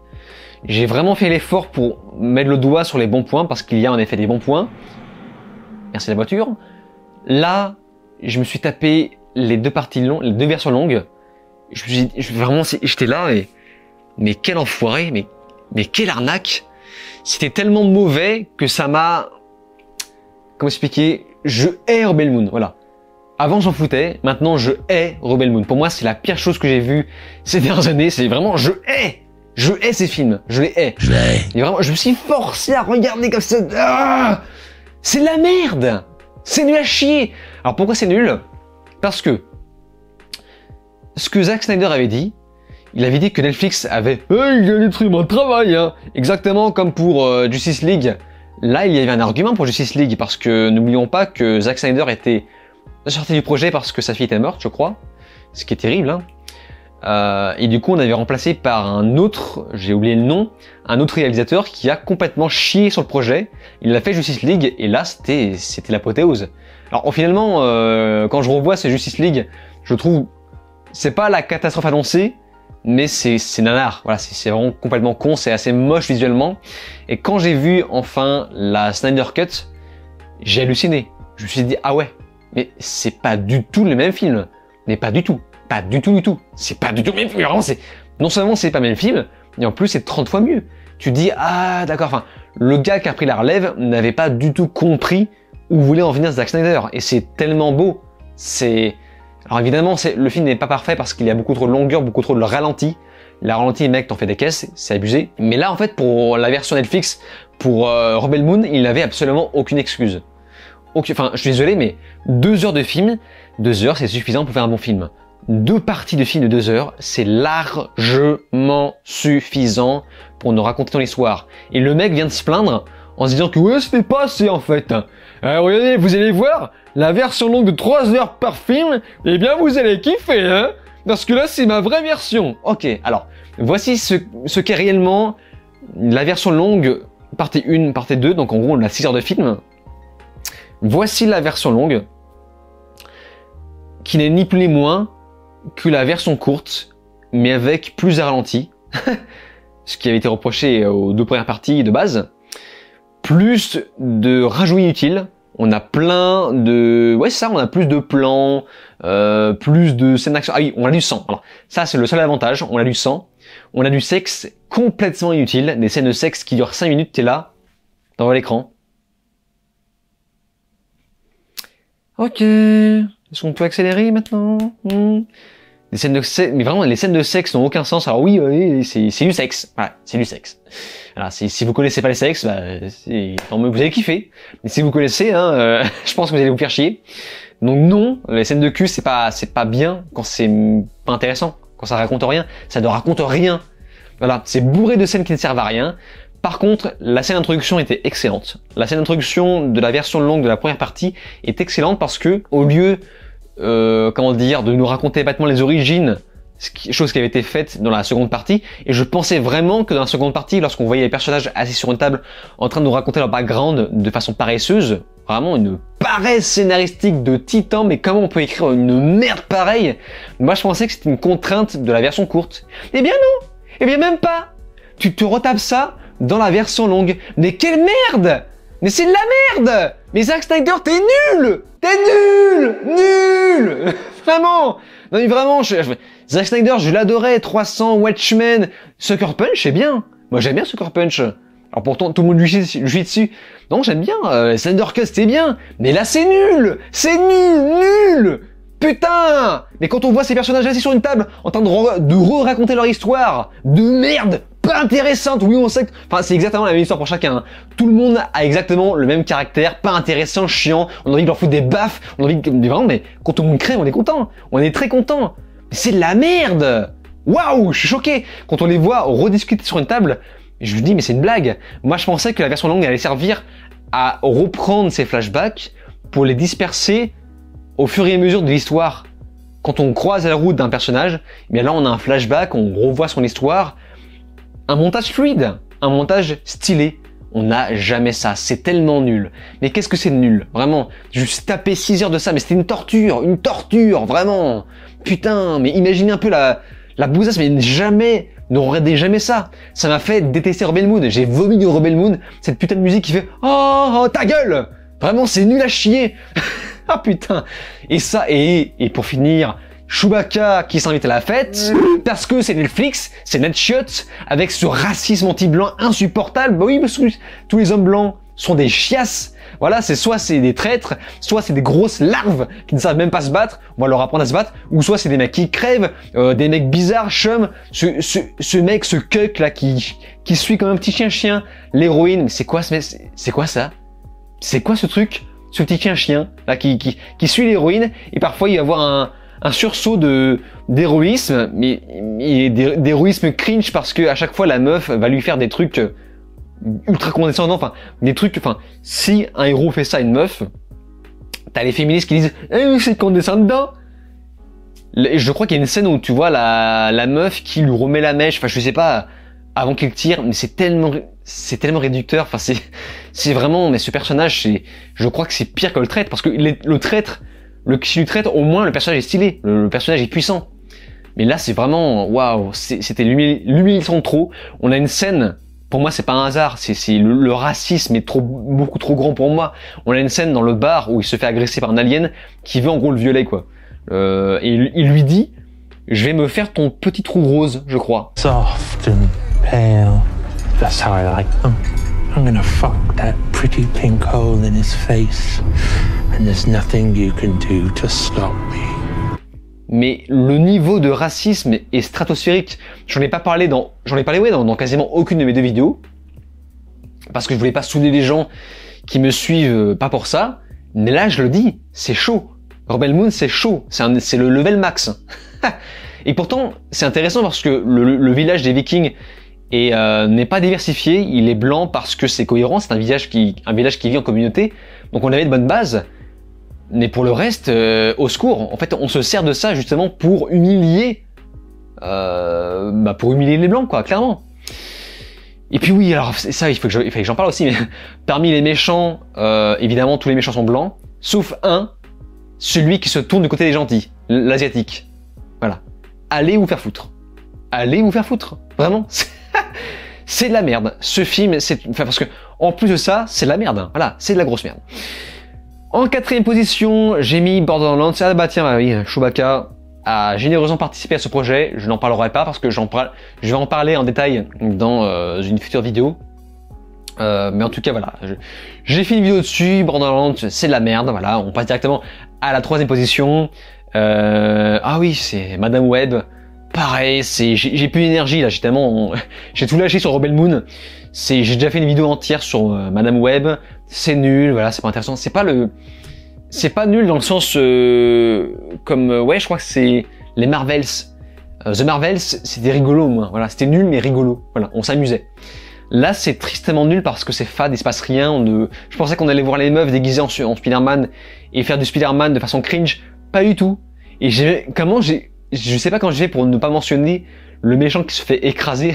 J'ai vraiment fait l'effort pour mettre le doigt sur les bons points, parce qu'il y a en effet des bons points. Merci la voiture. Là, je me suis tapé les deux parties longues, les deux versions longues. J'étais là et... Mais quel enfoiré, mais quelle arnaque. C'était tellement mauvais que ça m'a... Comment expliquer? Je hais Rebel Moon, voilà. Avant j'en foutais, maintenant je hais Rebel Moon. Pour moi c'est la pire chose que j'ai vue ces dernières années, c'est vraiment je hais ces films, je les hais. Et vraiment, je me suis forcé à regarder comme ça. Ah, c'est de la merde. C'est nul à chier. Alors pourquoi c'est nul? Parce que ce que Zack Snyder avait dit, il avait dit que Netflix avait il a détruit mon travail, hein. Exactement comme pour Justice League. Là, il y avait un argument pour Justice League, parce que n'oublions pas que Zack Snyder était sorti du projet parce que sa fille était morte, je crois. Ce qui est terrible, hein. Et du coup, on avait remplacé par un autre, j'ai oublié le nom, un autre réalisateur qui a complètement chié sur le projet. Il a fait Justice League, et là, c'était l'apothéose. Alors, finalement, quand je revois ce Justice League, je trouve, c'est pas la catastrophe annoncée, mais c'est nanar. Voilà, c'est vraiment complètement con, c'est assez moche visuellement. Et quand j'ai vu enfin la Snyder Cut, j'ai halluciné. Je me suis dit, ah ouais, mais c'est pas du tout le même film. Mais pas du tout. Pas du tout du tout. C'est pas du tout le même film. Vraiment, non seulement c'est pas le même film, et en plus c'est 30 fois mieux. Tu dis, ah d'accord, enfin, le gars qui a pris la relève n'avait pas du tout compris où voulait en venir Zack Snyder. Et c'est tellement beau. Alors évidemment, le film n'est pas parfait parce qu'il y a beaucoup trop de longueur, beaucoup trop de ralenti. La ralenti, mec, t'en fais des caisses, c'est abusé. Mais là, en fait, pour la version Netflix, pour Rebel Moon, il n'avait absolument aucune excuse. enfin, je suis désolé, mais 2 heures de film, 2 heures, c'est suffisant pour faire un bon film. 2 parties de film de 2 heures, c'est largement suffisant pour nous raconter ton histoire. Et le mec vient de se plaindre en se disant que ouais, c'était pas assez en fait. Regardez, vous allez voir, la version longue de 3 heures par film, eh bien vous allez kiffer, hein. Parce que là, c'est ma vraie version. Ok, alors, voici ce qu'est réellement la version longue, partie 1, partie 2, donc en gros, on a 6 heures de film. Voici la version longue, qui n'est ni plus ni moins que la version courte, mais avec plus de ralenti, ce qui avait été reproché aux 2 premières parties de base, plus de rajouts inutiles. On a plein de... Ouais, c'est ça, on a plus de plans, plus de scènes d'action. Ah oui, on a du sang. Alors, ça, c'est le seul avantage. On a du sang. On a du sexe complètement inutile. Des scènes de sexe qui durent 5 minutes, t'es là, t'envoies l'écran. Ok. Est-ce qu'on peut accélérer maintenant? Les scènes de sexe, mais vraiment, les scènes de sexe n'ont aucun sens. Alors oui, c'est du sexe. Voilà, c'est du sexe. Alors si vous connaissez pas les sexes, bah, vous allez kiffer. Mais si vous connaissez, hein, je pense que vous allez vous faire chier. Donc non, les scènes de cul, c'est pas bien quand c'est pas intéressant, quand ça raconte rien. Ça ne raconte rien. Voilà, c'est bourré de scènes qui ne servent à rien. Par contre, la scène d'introduction était excellente. La scène d'introduction de la version longue de la première partie est excellente parce que au lieu comment dire, de nous raconter bêtement les origines, chose qui avait été faite dans la seconde partie, et je pensais vraiment que dans la seconde partie, lorsqu'on voyait les personnages assis sur une table en train de nous raconter leur background de façon paresseuse, vraiment une paresse scénaristique de titan, mais comment on peut écrire une merde pareille? Moi je pensais que c'était une contrainte de la version courte. Eh bien non, eh bien même pas. Tu te retapes ça dans la version longue. Mais quelle merde! Mais c'est de la merde! Mais Zack Snyder, t'es nul! T'es nul! Nul! Vraiment! Non mais vraiment, Zack Snyder, je l'adorais, 300, Watchmen, Sucker Punch, c'est bien. Moi j'aime bien Sucker Punch. Alors pourtant, tout le monde lui chie dessus. Non, j'aime bien, Snyder Cut, c'était bien. Mais là, c'est nul! C'est nul! Putain! Mais quand on voit ces personnages assis sur une table, en train de re-raconter leur histoire, de merde! Pas intéressante, oui on sait que... Enfin c'est exactement la même histoire pour chacun, hein. Tout le monde a exactement le même caractère, pas intéressant, chiant, on a envie de leur foutre des baffes, on a envie de... Vraiment, mais quand tout le monde crève, on est content, on est très content. Mais c'est de la merde. Waouh, je suis choqué. Quand on les voit rediscuter sur une table, je me dis mais c'est une blague. Moi je pensais que la version longue allait servir à reprendre ces flashbacks pour les disperser au fur et à mesure de l'histoire. Quand on croise la route d'un personnage, bien là on a un flashback, on revoit son histoire. Un montage fluide, un montage stylé. On n'a jamais ça, c'est tellement nul. Mais qu'est-ce que c'est nul, vraiment. Juste taper 6 heures de ça, mais c'était une torture, vraiment. Putain, mais imaginez un peu la bousasse, mais jamais, ne regardez jamais ça. Ça m'a fait détester Rebel Moon. J'ai vomi du Rebel Moon, cette putain de musique qui fait oh ta gueule. Vraiment, c'est nul à chier. Ah putain. Et ça, et pour finir, Chewbacca qui s'invite à la fête, parce que c'est Netflix, c'est Netshot, avec ce racisme anti-blanc insupportable. Bah oui, parce que tous les hommes blancs sont des chiasses. Voilà, soit c'est des traîtres, soit c'est des grosses larves qui ne savent même pas se battre, on va leur apprendre à se battre, ou soit c'est des mecs qui crèvent, des mecs bizarres, chum, ce mec, ce cuck là qui suit comme un petit chien l'héroïne. Mais c'est quoi ça? C'est quoi ce truc? Ce petit chien là qui suit l'héroïne, et parfois il va avoir un sursaut d'héroïsme, mais d'héroïsme cringe parce que à chaque fois la meuf va lui faire des trucs ultra condescendants, enfin des trucs, enfin si un héros fait ça à une meuf, t'as les féministes qui disent c'est condescendant. Je crois qu'il y a une scène où tu vois la meuf qui lui remet la mèche, enfin je sais pas, avant qu'il tire, mais c'est tellement réducteur, enfin c'est vraiment, mais ce personnage, je crois que c'est pire que le traître, parce que le traître, qui lui traite, au moins le personnage est stylé, le personnage est puissant. Mais là c'est vraiment, waouh, c'était l'humiliation de trop. On a une scène, pour moi c'est pas un hasard, le racisme est beaucoup trop grand pour moi. On a une scène dans le bar où il se fait agresser par un alien qui veut en gros le violer quoi. Et il lui dit, je vais me faire ton petit trou rose, je crois. Soft and pale, that's how I like them. I'm gonna fuck that pretty pink hole in his face, and there's nothing you can do to stop me. Mais le niveau de racisme est stratosphérique. J'en ai parlé dans quasiment aucune de mes 2 vidéos, parce que je voulais pas saouler les gens qui me suivent pas pour ça. Mais là, je le dis, c'est chaud. Rebel Moon, c'est chaud. C'est le level max. Et pourtant, c'est intéressant parce que le village des Vikings n'est pas diversifié. Il est blanc parce que c'est cohérent. C'est un village qui vit en communauté. Donc on avait de bonnes bases. Mais pour le reste, au secours. En fait, on se sert de ça justement pour humilier les blancs, quoi, clairement. Et puis oui, alors ça, il fallait que j'en parle aussi, mais parmi les méchants, évidemment, tous les méchants sont blancs, sauf un, celui qui se tourne du côté des gentils, l'asiatique. Voilà. Allez vous faire foutre. Allez vous faire foutre. Vraiment. C'est de la merde. Ce film, parce que, en plus de ça, c'est de la merde. Hein. Voilà, c'est de la grosse merde. En 4e position, j'ai mis Borderlands. Ah bah tiens, bah oui, Chewbacca a généreusement participé à ce projet. Je n'en parlerai pas parce que je vais en parler en détail dans une future vidéo. Mais en tout cas, voilà. J'ai fait une vidéo dessus. Borderlands, c'est de la merde. Voilà, on passe directement à la 3e position. Ah oui, c'est Madame Web. Pareil, j'ai plus d'énergie là. J'ai tout lâché sur Rebel Moon. J'ai déjà fait une vidéo entière sur Madame Web. C'est nul. Voilà, c'est pas intéressant. C'est pas nul dans le sens je crois que c'est les Marvels. The Marvels, c'était rigolo, moi. Voilà, c'était nul mais rigolo. Voilà, on s'amusait. Là, c'est tristement nul parce que c'est fade, il se passe rien. Je pensais qu'on allait voir les meufs déguisées en Spider-Man et faire du Spider-Man de façon cringe. Pas du tout. Et je sais pas comment je fais pour ne pas mentionner le méchant qui se fait écraser,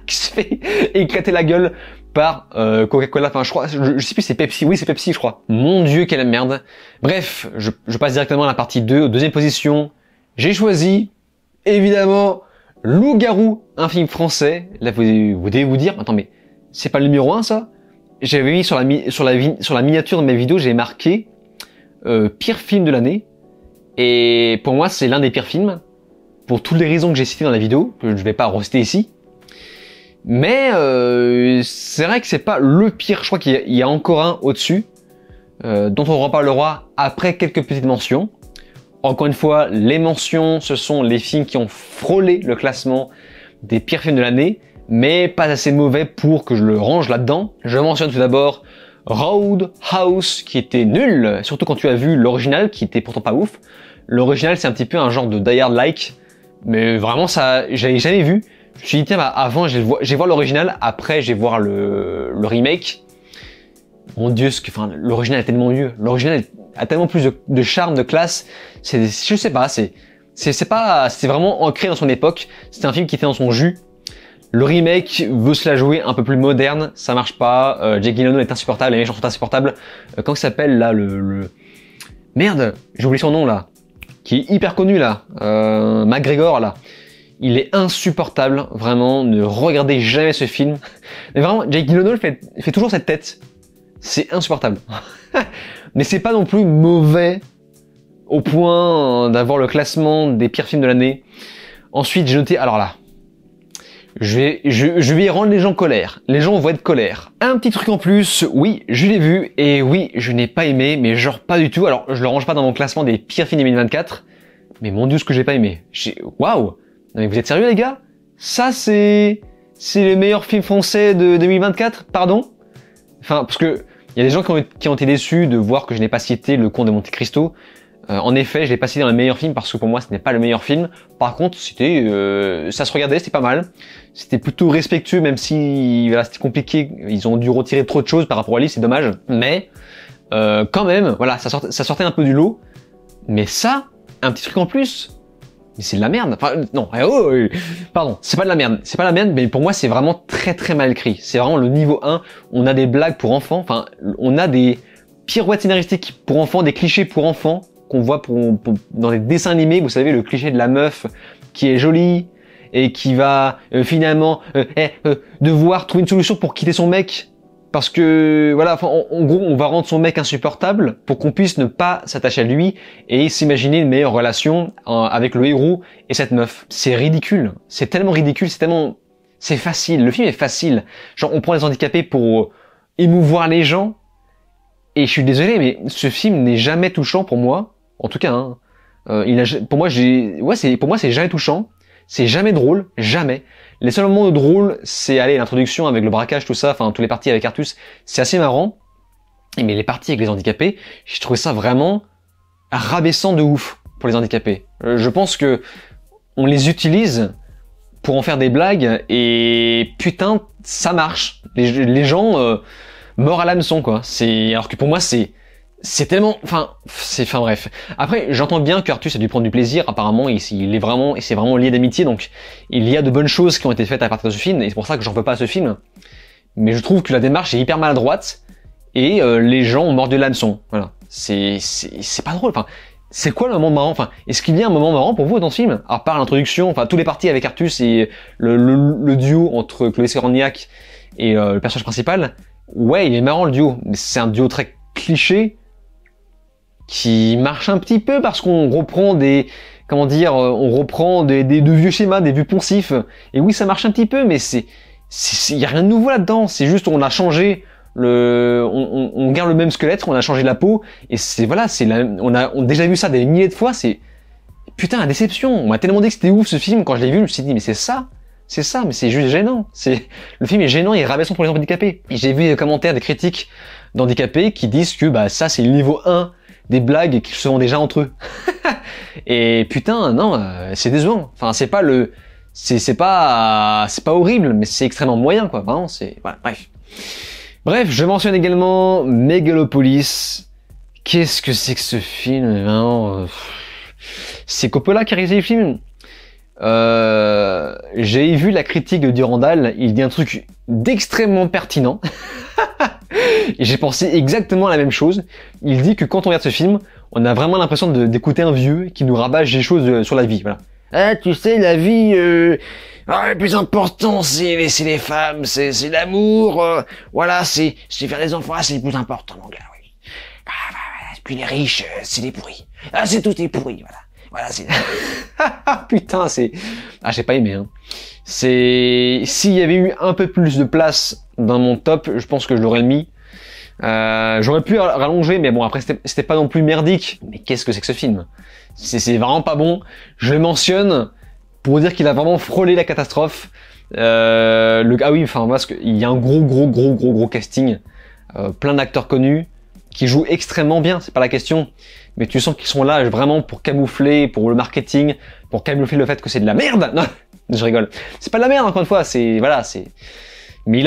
qui se fait éclater la gueule par Coca-Cola. Enfin, je sais plus, c'est Pepsi. Oui, c'est Pepsi, je crois. Mon Dieu, quelle merde. Bref, je passe directement à la partie 2, 2e position. J'ai choisi, évidemment, Loup-garou, un film français. Là, vous devez vous dire, attends, mais c'est pas le numéro 1, ça? J'avais mis sur la miniature de mes vidéos, j'ai marqué pire film de l'année. Et pour moi, c'est l'un des pires films, pour toutes les raisons que j'ai citées dans la vidéo, que je vais pas reciter ici. Mais c'est vrai que c'est pas le pire, je crois qu'il y a encore un au-dessus, dont on reparlera après quelques petites mentions. Encore une fois, les mentions, ce sont les films qui ont frôlé le classement des pires films de l'année, mais pas assez mauvais pour que je le range là-dedans. Je mentionne tout d'abord Roadhouse, qui était nul, surtout quand tu as vu l'original, qui était pourtant pas ouf. L'original, c'est un petit peu un genre de Die Hard-like, mais vraiment, ça, j'avais jamais vu. Je me suis dit, tiens, bah, avant, je vais voir l'original, après, je vais voir le remake. Mon Dieu, l'original est tellement mieux. L'original a tellement plus de charme, de classe. Je sais pas, c'était vraiment ancré dans son époque. C'était un film qui était dans son jus. Le remake veut se la jouer un peu plus moderne, ça marche pas. Jake Gyllenhaal est insupportable, les méchants sont insupportables. Comment il s'appelle là Merde, j'ai oublié son nom là. Qui est hyper connu là. McGregor là. Il est insupportable, vraiment. Ne regardez jamais ce film. Mais vraiment, Jake Gyllenhaal fait toujours cette tête. C'est insupportable. Mais c'est pas non plus mauvais au point d'avoir le classement des pires films de l'année. Ensuite, j'ai noté, alors là, je vais rendre les gens colère. Les gens vont être colère. Un petit truc en plus, oui, je l'ai vu, et oui, je n'ai pas aimé, mais genre pas du tout. Alors, je le range pas dans mon classement des pires films 2024, mais mon Dieu, ce que j'ai pas aimé. Waouh! Non mais vous êtes sérieux les gars? Ça c'est le meilleur film français de 2024? Pardon? Enfin, parce que il y a des gens qui ont été déçus de voir que je n'ai pas cité Le Comte de Monte Cristo. En effet, je l'ai pas cité dans les meilleurs films parce que pour moi, ce n'est pas le meilleur film. Par contre, ça se regardait, c'était pas mal. C'était plutôt respectueux, même si voilà, c'était compliqué. Ils ont dû retirer trop de choses par rapport à lui, c'est dommage. Mais quand même, voilà, ça sortait un peu du lot. Mais ça, un petit truc en plus. Mais c'est de la merde. Enfin, non, pardon, c'est pas de la merde. C'est pas de la merde, mais pour moi, c'est vraiment très très mal écrit. C'est vraiment le niveau 1. On a des blagues pour enfants. Enfin, on a des pirouettes scénaristiques pour enfants, des clichés pour enfants qu'on voit dans les dessins animés. Vous savez, le cliché de la meuf qui est jolie et qui va finalement devoir trouver une solution pour quitter son mec. Parce que, voilà, enfin, en gros, on va rendre son mec insupportable pour qu'on puisse ne pas s'attacher à lui et s'imaginer une meilleure relation avec le héros et cette meuf. C'est ridicule. C'est tellement ridicule, c'est facile. Le film est facile. Genre, on prend les handicapés pour émouvoir les gens. Et je suis désolé, mais ce film n'est jamais touchant pour moi. En tout cas, hein. Pour moi, c'est jamais touchant. C'est jamais drôle. Jamais. Les seuls moments de drôle, c'est l'introduction avec le braquage, tout ça, enfin tous les parties avec Artus, c'est assez marrant. Mais les parties avec les handicapés, j'ai trouvé ça vraiment rabaissant de ouf pour les handicapés. Je pense que on les utilise pour en faire des blagues et putain, ça marche. Les gens morts à l'hameçon quoi. Alors que pour moi c'est tellement, enfin bref. Après, j'entends bien qu'Artus a dû prendre du plaisir. Apparemment, il est vraiment, et c'est vraiment lié d'amitié. Donc, il y a de bonnes choses qui ont été faites à partir de ce film, et c'est pour ça que j'en veux pas à ce film. Mais je trouve que la démarche est hyper maladroite, et les gens ont mordu l'hameçon. Voilà, c'est pas drôle. Enfin, c'est quoi le moment marrant? Enfin, est-ce qu'il y a un moment marrant pour vous dans ce film? À part l'introduction, enfin, tous les parties avec Artus et le duo entre Chloé Sévignac et le personnage principal. Ouais, il est marrant le duo, mais c'est un duo très cliché, qui marche un petit peu parce qu'on reprend des de vieux schémas, des vieux poncifs. Et oui, ça marche un petit peu, mais il y a rien de nouveau là-dedans. C'est juste on a changé on garde le même squelette, on a changé la peau et on a déjà vu ça des milliers de fois. C'est putain la déception. On m'a tellement dit que c'était ouf ce film, quand je l'ai vu, je me suis dit mais c'est ça, mais c'est juste gênant. Le film est gênant, il est rabaissant pour les handicapés. Et j'ai vu des commentaires, des critiques d'handicapés qui disent que ça c'est le niveau 1 des blagues qu'ils se font déjà entre eux. Et putain, non, c'est décevant. Enfin, c'est pas horrible, mais c'est extrêmement moyen, quoi. Vraiment, voilà, bref. Bref, je mentionne également Megalopolis. Qu'est-ce que c'est que ce film? Vraiment, c'est Coppola qui a réalisé le film. J'ai vu la critique de Durandal, il dit un truc d'extrêmement pertinent. Et j'ai pensé exactement la même chose. Il dit que quand on regarde ce film, on a vraiment l'impression d'écouter un vieux qui nous rabâche des choses sur la vie. Voilà. Ah, tu sais, la vie, le plus important, c'est les femmes, c'est l'amour, voilà, c'est faire des enfants, c'est le plus important, mon gars, oui. Puis les riches, c'est des pourris. Ah, c'est tout des pourris, voilà. Voilà, c'est... Putain, j'ai pas aimé, hein. S'il y avait eu un peu plus de place dans mon top, je pense que je l'aurais mis. J'aurais pu rallonger, mais bon, après, c'était pas non plus merdique. Mais qu'est-ce que c'est que ce film? C'est vraiment pas bon. Je le mentionne pour dire qu'il a vraiment frôlé la catastrophe. Ah oui, enfin, parce qu'il y a un gros casting. Plein d'acteurs connus qui jouent extrêmement bien, c'est pas la question. Mais tu sens qu'ils sont là vraiment pour camoufler, pour le marketing, pour camoufler le fait que c'est de la merde. Non, je rigole. C'est pas de la merde, encore une fois, mais il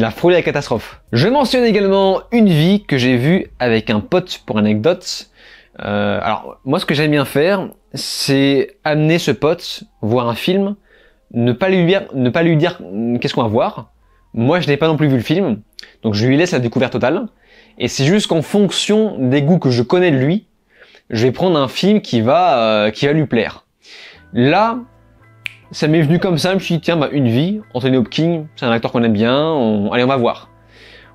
a frôlé la catastrophe. Je mentionne également Une vie que j'ai vue avec un pote pour anecdote. Alors, moi, ce que j'aime bien faire, c'est amener ce pote voir un film, ne pas lui dire qu'est-ce qu'on va voir. Moi, je n'ai pas non plus vu le film, donc je lui laisse la découverte totale. Et c'est juste qu'en fonction des goûts que je connais de lui, je vais prendre un film qui va lui plaire. Là, ça m'est venu comme ça, je me suis dit tiens, Une vie, Anthony Hopkins, c'est un acteur qu'on aime bien, allez on va voir.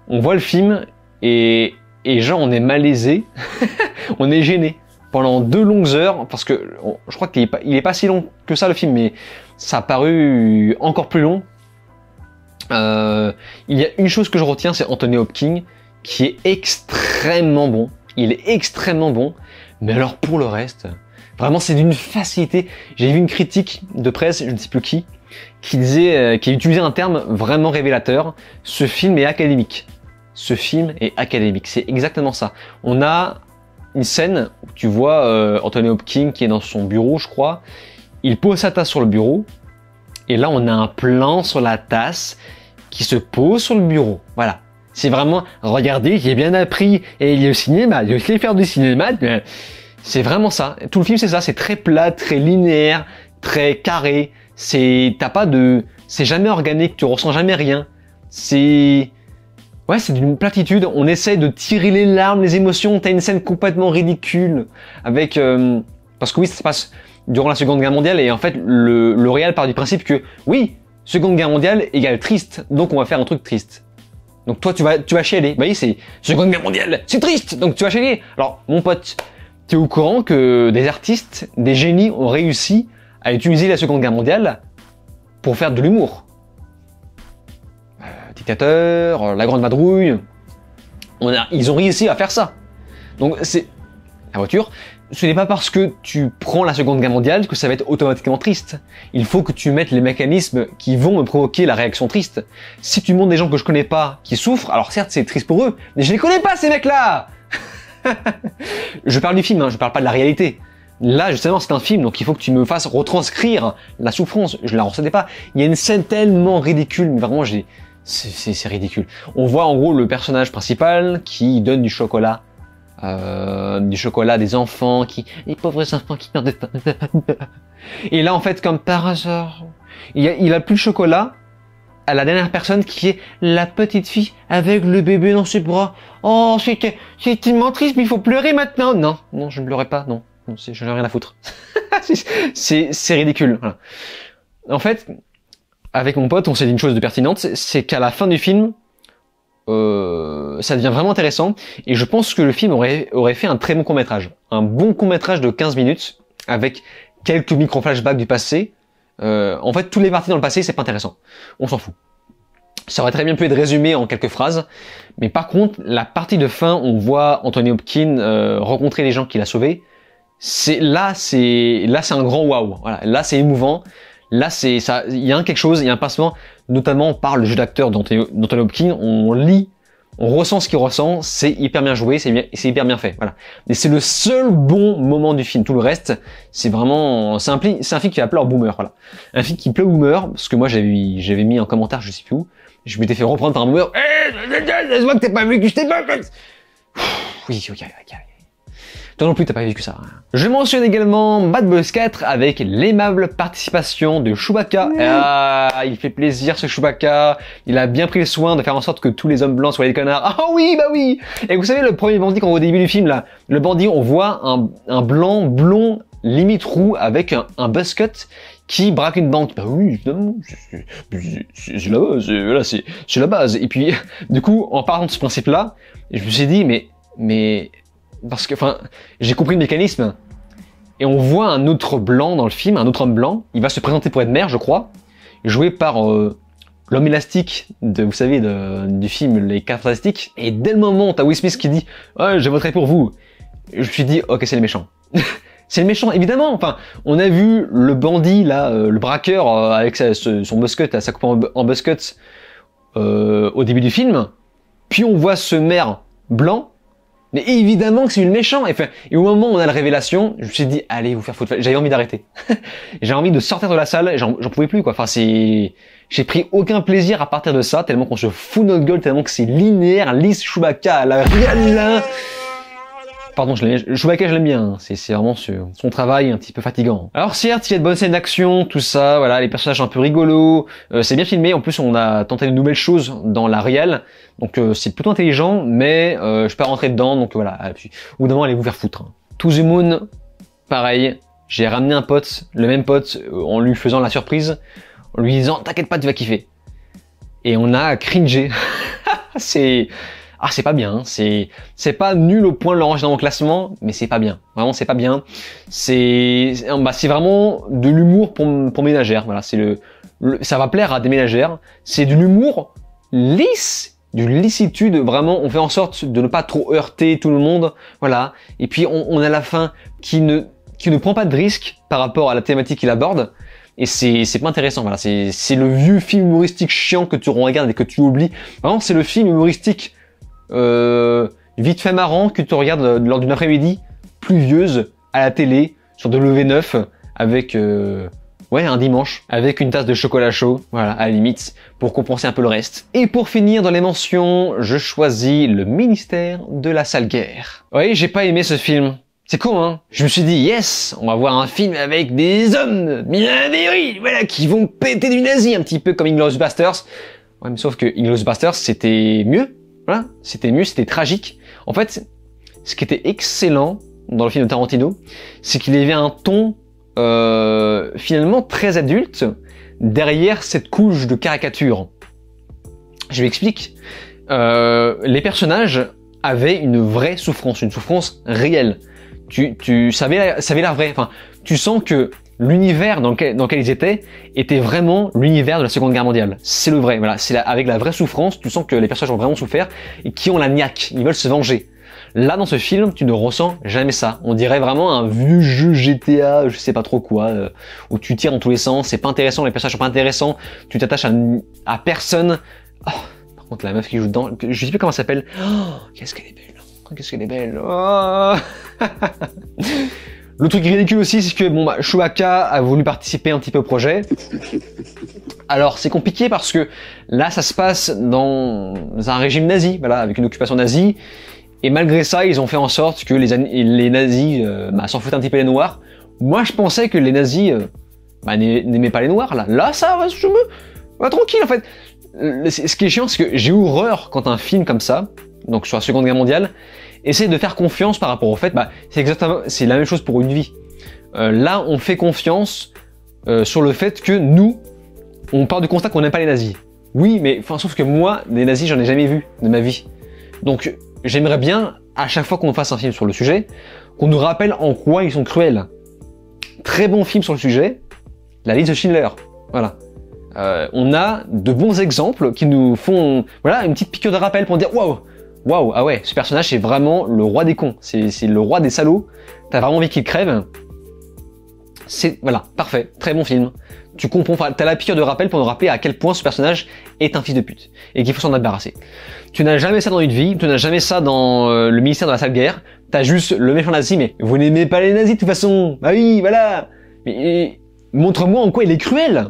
On voit le film et genre on est malaisé, on est gêné pendant 2 longues heures parce que je crois qu'il est pas si long que ça le film, mais ça a paru encore plus long. Il y a une chose que je retiens, c'est Anthony Hopkins qui est extrêmement bon. Il est extrêmement bon, mais alors pour le reste, vraiment c'est d'une facilité. J'ai vu une critique de presse, je ne sais plus qui disait, qui utilisait un terme vraiment révélateur. Ce film est académique. Ce film est académique. C'est exactement ça. On a une scène où tu vois Anthony Hopkins qui est dans son bureau, je crois. Il pose sa tasse sur le bureau. Et là, on a un plan sur la tasse qui se pose sur le bureau. Voilà. C'est vraiment, regardez, j'ai bien appris et il y a le cinéma, je sais faire du cinéma. C'est vraiment ça. Tout le film, c'est ça. C'est très plat, très linéaire, très carré. C'est jamais organique, tu ressens jamais rien. C'est d'une platitude. On essaie de tirer les larmes, les émotions. T'as une scène complètement ridicule avec, parce que oui, ça se passe durant la Seconde Guerre mondiale et en fait, le réal part du principe que oui, Seconde Guerre mondiale égale triste, donc on va faire un truc triste. Donc toi, tu vas chialer. Bah oui, c'est Seconde Guerre mondiale, c'est triste, donc tu vas chialer. Alors, mon pote, t'es au courant que des artistes, des génies ont réussi à utiliser la Seconde Guerre mondiale pour faire de l'humour. Dictateur, La Grande Vadrouille, ils ont réussi à faire ça. Donc c'est la voiture. ce n'est pas parce que tu prends la Seconde Guerre mondiale que ça va être automatiquement triste. Il faut que tu mettes les mécanismes qui vont me provoquer la réaction triste. Si tu montres des gens que je connais pas qui souffrent, alors certes c'est triste pour eux, mais je les connais pas ces mecs-là. Je parle du film, hein, je parle pas de la réalité. Là, justement, c'est un film, donc il faut que tu me fasses retranscrire la souffrance. Je la ressentais pas. Il y a une scène tellement ridicule, mais vraiment, c'est ridicule. On voit en gros le personnage principal qui donne du chocolat à des enfants, les pauvres enfants qui meurent de faim. Et là, en fait, comme par hasard, il a plus de chocolat à la dernière personne qui est la petite fille avec le bébé dans ses bras. Oh, c'est tellement triste, mais il faut pleurer maintenant. Non, je ne pleurais pas, non, je n'ai rien à foutre. c'est ridicule. Voilà. En fait, avec mon pote, on s'est dit une chose de pertinente, c'est qu'à la fin du film, ça devient vraiment intéressant, et je pense que le film aurait fait un très bon court-métrage. Un bon court-métrage de 15 minutes, avec quelques micro-flashbacks du passé. En fait, tous les parties dans le passé, c'est pas intéressant. On s'en fout. Ça aurait très bien pu être résumé en quelques phrases, mais par contre, la partie de fin, on voit Anthony Hopkins rencontrer les gens qu'il a sauvés. Là, c'est un grand waouh. Voilà, là, c'est émouvant. Là, il y a quelque chose, il y a un pincement, notamment par le jeu d'acteur d'Anthony Hopkins. On lit, on ressent ce qu'il ressent. C'est hyper bien joué, c'est hyper bien fait. Voilà. Et c'est le seul bon moment du film. Tout le reste, c'est vraiment, c'est un film qui va plaire aux boomers. Voilà, un film qui plaît aux boomers, parce que moi, j'avais mis en commentaire, je sais plus où. Je m'étais fait reprendre par un boomer. Laisse-moi que t'as pas vu que je t'ai pas. Oui, ok. Toi non plus, t'as pas vécu ça. Je mentionne également Bad Boys 4 avec l'aimable participation de Chewbacca. Ah, il fait plaisir ce Chewbacca. Il a bien pris le soin de faire en sorte que tous les hommes blancs soient des connards. Ah oui, bah oui. Et vous savez, le premier bandit qu'on voit au début du film, là, le bandit, on voit un blanc, blond, limite roux, avec un buzz cut qui braque une banque. Bah oui, évidemment, c'est la base, voilà, c'est la base. Et puis, du coup, en parlant de ce principe-là, je me suis dit, mais parce que, enfin, j'ai compris le mécanisme, et on voit un autre blanc dans le film, un autre homme blanc, il va se présenter pour être maire, je crois, joué par l'homme élastique vous savez, du film Les 4 Fantastiques, et dès le moment où t'as Will Smith qui dit « Ouais, je voterai pour vous », je me suis dit « Ok, c'est le méchant ». C'est le méchant, évidemment. Enfin, on a vu le bandit, là, le braqueur, avec son buzzcut, sa coupe en buzzcut, au début du film, puis on voit ce maire blanc. Mais évidemment que c'est le méchant. Et au moment où on a la révélation, je me suis dit, allez vous faire foutre. J'avais envie d'arrêter. J'ai envie de sortir de la salle, j'en pouvais plus, quoi. Enfin, j'ai pris aucun plaisir à partir de ça, tellement qu'on se fout de notre gueule, tellement que c'est linéaire, lisse, Chewbacca, à la réelle. Pardon, Chewbacca, je l'aime bien. Hein. C'est vraiment son travail un petit peu fatigant. Alors certes, il y a de bonnes scènes d'action, tout ça, voilà, les personnages un peu rigolos. C'est bien filmé. En plus, on a tenté de nouvelles choses dans la réelle. Donc c'est plutôt intelligent, mais je peux pas rentrer dedans. Donc voilà. Puis, au bout d'un moment, allez vous faire foutre. Hein. To the Moon, pareil. J'ai ramené un pote, le même pote, en lui faisant la surprise, en lui disant t'inquiète pas, tu vas kiffer. Et on a cringé. c'est pas bien, c'est pas nul au point de le ranger dans mon classement, mais c'est pas bien. Vraiment, c'est pas bien. C'est vraiment de l'humour pour ménagères. Voilà, ça va plaire à des ménagères. C'est de l'humour lisse, d'une licitude. Vraiment, on fait en sorte de ne pas trop heurter tout le monde. Voilà. Et puis on a la fin qui ne prend pas de risque par rapport à la thématique qu'il aborde. Et c'est pas intéressant. Voilà, c'est le vieux film humoristique chiant que tu regardes et que tu oublies. Vraiment, c'est le film humoristique vite fait marrant que tu regardes lors d'une après-midi pluvieuse à la télé sur W9 avec un dimanche avec une tasse de chocolat chaud, voilà, à la limite, pour compenser un peu le reste. Et pour finir dans les mentions, je choisis Le Ministère de la Sale Guerre. Oui, j'ai pas aimé ce film. C'est con, hein. Je me suis dit, yes, on va voir un film avec des hommes bien virils, voilà, qui vont péter du nazi, un petit peu comme Inglourious Basterds. Ouais, mais sauf que Inglourious Basterds, c'était mieux. Voilà, c'était mieux, c'était tragique. En fait, ce qui était excellent dans le film de Tarantino, c'est qu'il y avait un ton finalement très adulte derrière cette couche de caricature. Je m'explique. Les personnages avaient une vraie souffrance, une souffrance réelle. Ça avait l'air vrai. Enfin, tu sens que l'univers dans lequel ils étaient était vraiment l'univers de la Seconde Guerre mondiale. C'est le vrai, voilà. Avec la vraie souffrance, tu sens que les personnages ont vraiment souffert et qui ont la niaque, ils veulent se venger. Là, dans ce film, tu ne ressens jamais ça. On dirait vraiment un vieux jeu GTA, je sais pas trop quoi, où tu tires dans tous les sens, c'est pas intéressant, les personnages sont pas intéressants, tu t'attaches à personne. Oh, par contre, la meuf qui joue dedans, je sais plus comment elle s'appelle. Oh, qu'est-ce qu'elle est belle. Qu'est-ce qu'elle est belle. Oh. Le truc ridicule aussi, c'est que Chewbacca a voulu participer un petit peu au projet. Alors c'est compliqué parce que là ça se passe dans un régime nazi, voilà, avec une occupation nazie, et malgré ça ils ont fait en sorte que les nazis s'en foutent un petit peu les noirs. Moi je pensais que les nazis n'aimaient pas les noirs, là ça va, je me tranquille en fait. Ce qui est chiant, c'est que j'ai horreur quand un film comme ça, donc sur la Seconde Guerre mondiale, essaie de faire confiance par rapport au fait, c'est la même chose pour une vie. Là on fait confiance sur le fait que nous, on part du constat qu'on n'aime pas les nazis. Oui, mais sauf que moi, des nazis, j'en ai jamais vu de ma vie. Donc, j'aimerais bien, à chaque fois qu'on fasse un film sur le sujet, qu'on nous rappelle en quoi ils sont cruels. Très bon film sur le sujet, La liste de Schindler. Voilà. On a de bons exemples qui nous font, voilà, une petite piqûre de rappel pour dire waouh, ah ouais, ce personnage c'est vraiment le roi des cons, c'est le roi des salauds. T'as vraiment envie qu'il crève. Voilà, parfait, très bon film. Tu comprends, t'as la piqûre de rappel pour nous rappeler à quel point ce personnage est un fils de pute et qu'il faut s'en débarrasser. Tu n'as jamais ça dans une vie, tu n'as jamais ça dans le ministère de la sale guerre. T'as juste le méchant nazi, mais vous n'aimez pas les nazis de toute façon. Bah oui, voilà. Mais montre-moi en quoi il est cruel.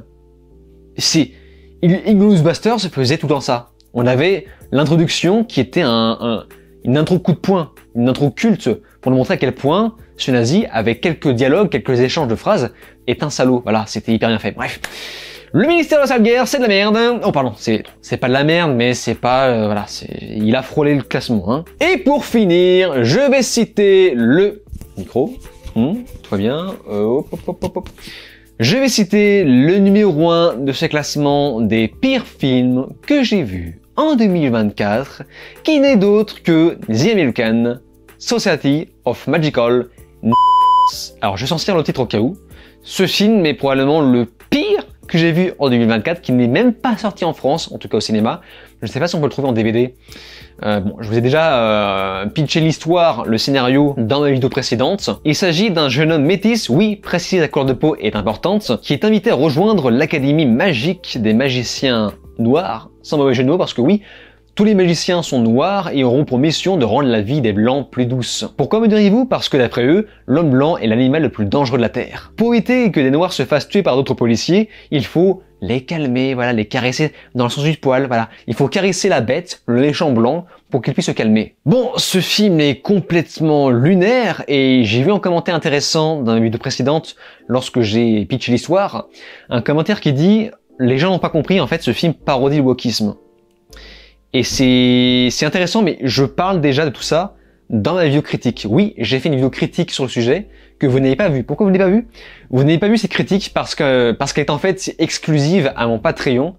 Inglourious Basterds faisait tout le temps ça. On avait l'introduction qui était une intro coup de poing, une intro culte pour nous montrer à quel point ce nazi, avec quelques dialogues, quelques échanges de phrases, est un salaud. Voilà, c'était hyper bien fait. Bref. Le ministère de la sale guerre, c'est de la merde. Oh pardon, c'est pas de la merde, mais c'est pas... voilà, il a frôlé le classement. Hein. Et pour finir, je vais citer le... Micro. Très bien. Hop. Je vais citer le numéro 1 de ce classement des pires films que j'ai vus en 2024, qui n'est d'autre que The American Society of Magical Alors je vais sortir le titre au cas où. Ce film est probablement le pire que j'ai vu en 2024, qui n'est même pas sorti en France, en tout cas au cinéma. Je ne sais pas si on peut le trouver en DVD. Je vous ai déjà pitché l'histoire, le scénario dans ma vidéo précédente. Il s'agit d'un jeune homme métis, oui, précis, la couleur de peau est importante, qui est invité à rejoindre l'académie magique des magiciens noirs, sans mauvais jeu de mots, parce que oui, tous les magiciens sont noirs et auront pour mission de rendre la vie des blancs plus douce. Pourquoi me diriez-vous? Parce que d'après eux, l'homme blanc est l'animal le plus dangereux de la Terre. Pour éviter que des noirs se fassent tuer par d'autres policiers, il faut les calmer, voilà, les caresser dans le sens du poil, voilà. Il faut caresser la bête, le méchant blanc, pour qu'il puisse se calmer. Bon, ce film est complètement lunaire et j'ai vu un commentaire intéressant dans la vidéo précédente lorsque j'ai pitché l'histoire, un commentaire qui dit « Les gens n'ont pas compris, en fait, ce film parodie le wokisme ». Et c'est intéressant, mais je parle déjà de tout ça dans ma vidéo critique. Oui, j'ai fait une vidéo critique sur le sujet que vous n'avez pas vue. Pourquoi vous n'avez pas vu? Vous n'avez pas vu cette critique parce qu'elle est en fait exclusive à mon Patreon.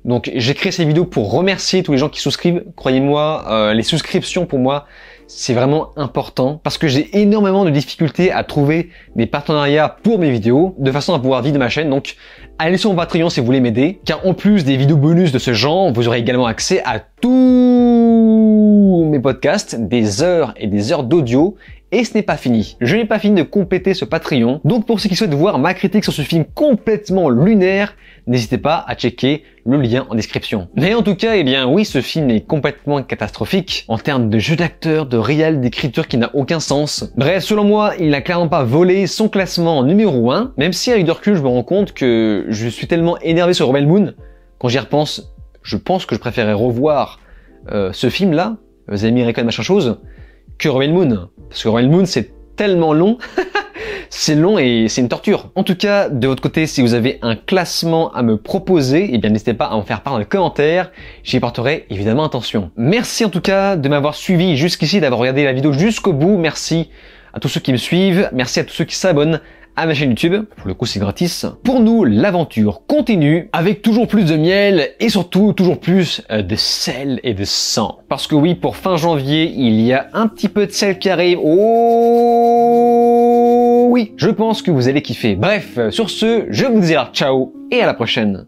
Donc j'ai créé cette vidéo pour remercier tous les gens qui souscrivent. Croyez-moi, les souscriptions pour moi, c'est vraiment important parce que j'ai énormément de difficultés à trouver des partenariats pour mes vidéos de façon à pouvoir vivre de ma chaîne. Donc allez sur mon Patreon si vous voulez m'aider, car en plus des vidéos bonus de ce genre, vous aurez également accès à tous mes podcasts, des heures et des heures d'audio. Et ce n'est pas fini. Je n'ai pas fini de compléter ce Patreon. Donc pour ceux qui souhaitent voir ma critique sur ce film complètement lunaire, n'hésitez pas à checker le lien en description. Mais en tout cas, eh bien oui, ce film est complètement catastrophique en termes de jeu d'acteur, de réel, d'écriture qui n'a aucun sens. Bref, selon moi, il n'a clairement pas volé son classement numéro 1, même si avec du recul, je me rends compte que je suis tellement énervé sur Rebel Moon, quand j'y repense, je pense que je préférais revoir ce film-là, The American machin chose, que Rebel Moon. Parce que Rebel Moon, c'est tellement long. C'est long et c'est une torture. En tout cas, de votre côté, si vous avez un classement à me proposer, eh bien n'hésitez pas à en faire part dans les commentaires. J'y porterai évidemment attention. Merci en tout cas de m'avoir suivi jusqu'ici, d'avoir regardé la vidéo jusqu'au bout. Merci à tous ceux qui me suivent. Merci à tous ceux qui s'abonnent à ma chaîne YouTube. Pour le coup, c'est gratis. Pour nous, l'aventure continue avec toujours plus de miel et surtout toujours plus de sel et de sang. Parce que oui, pour fin janvier, il y a un petit peu de sel qui arrive. Oh oui, je pense que vous allez kiffer. Bref, sur ce, je vous dis alors ciao et à la prochaine.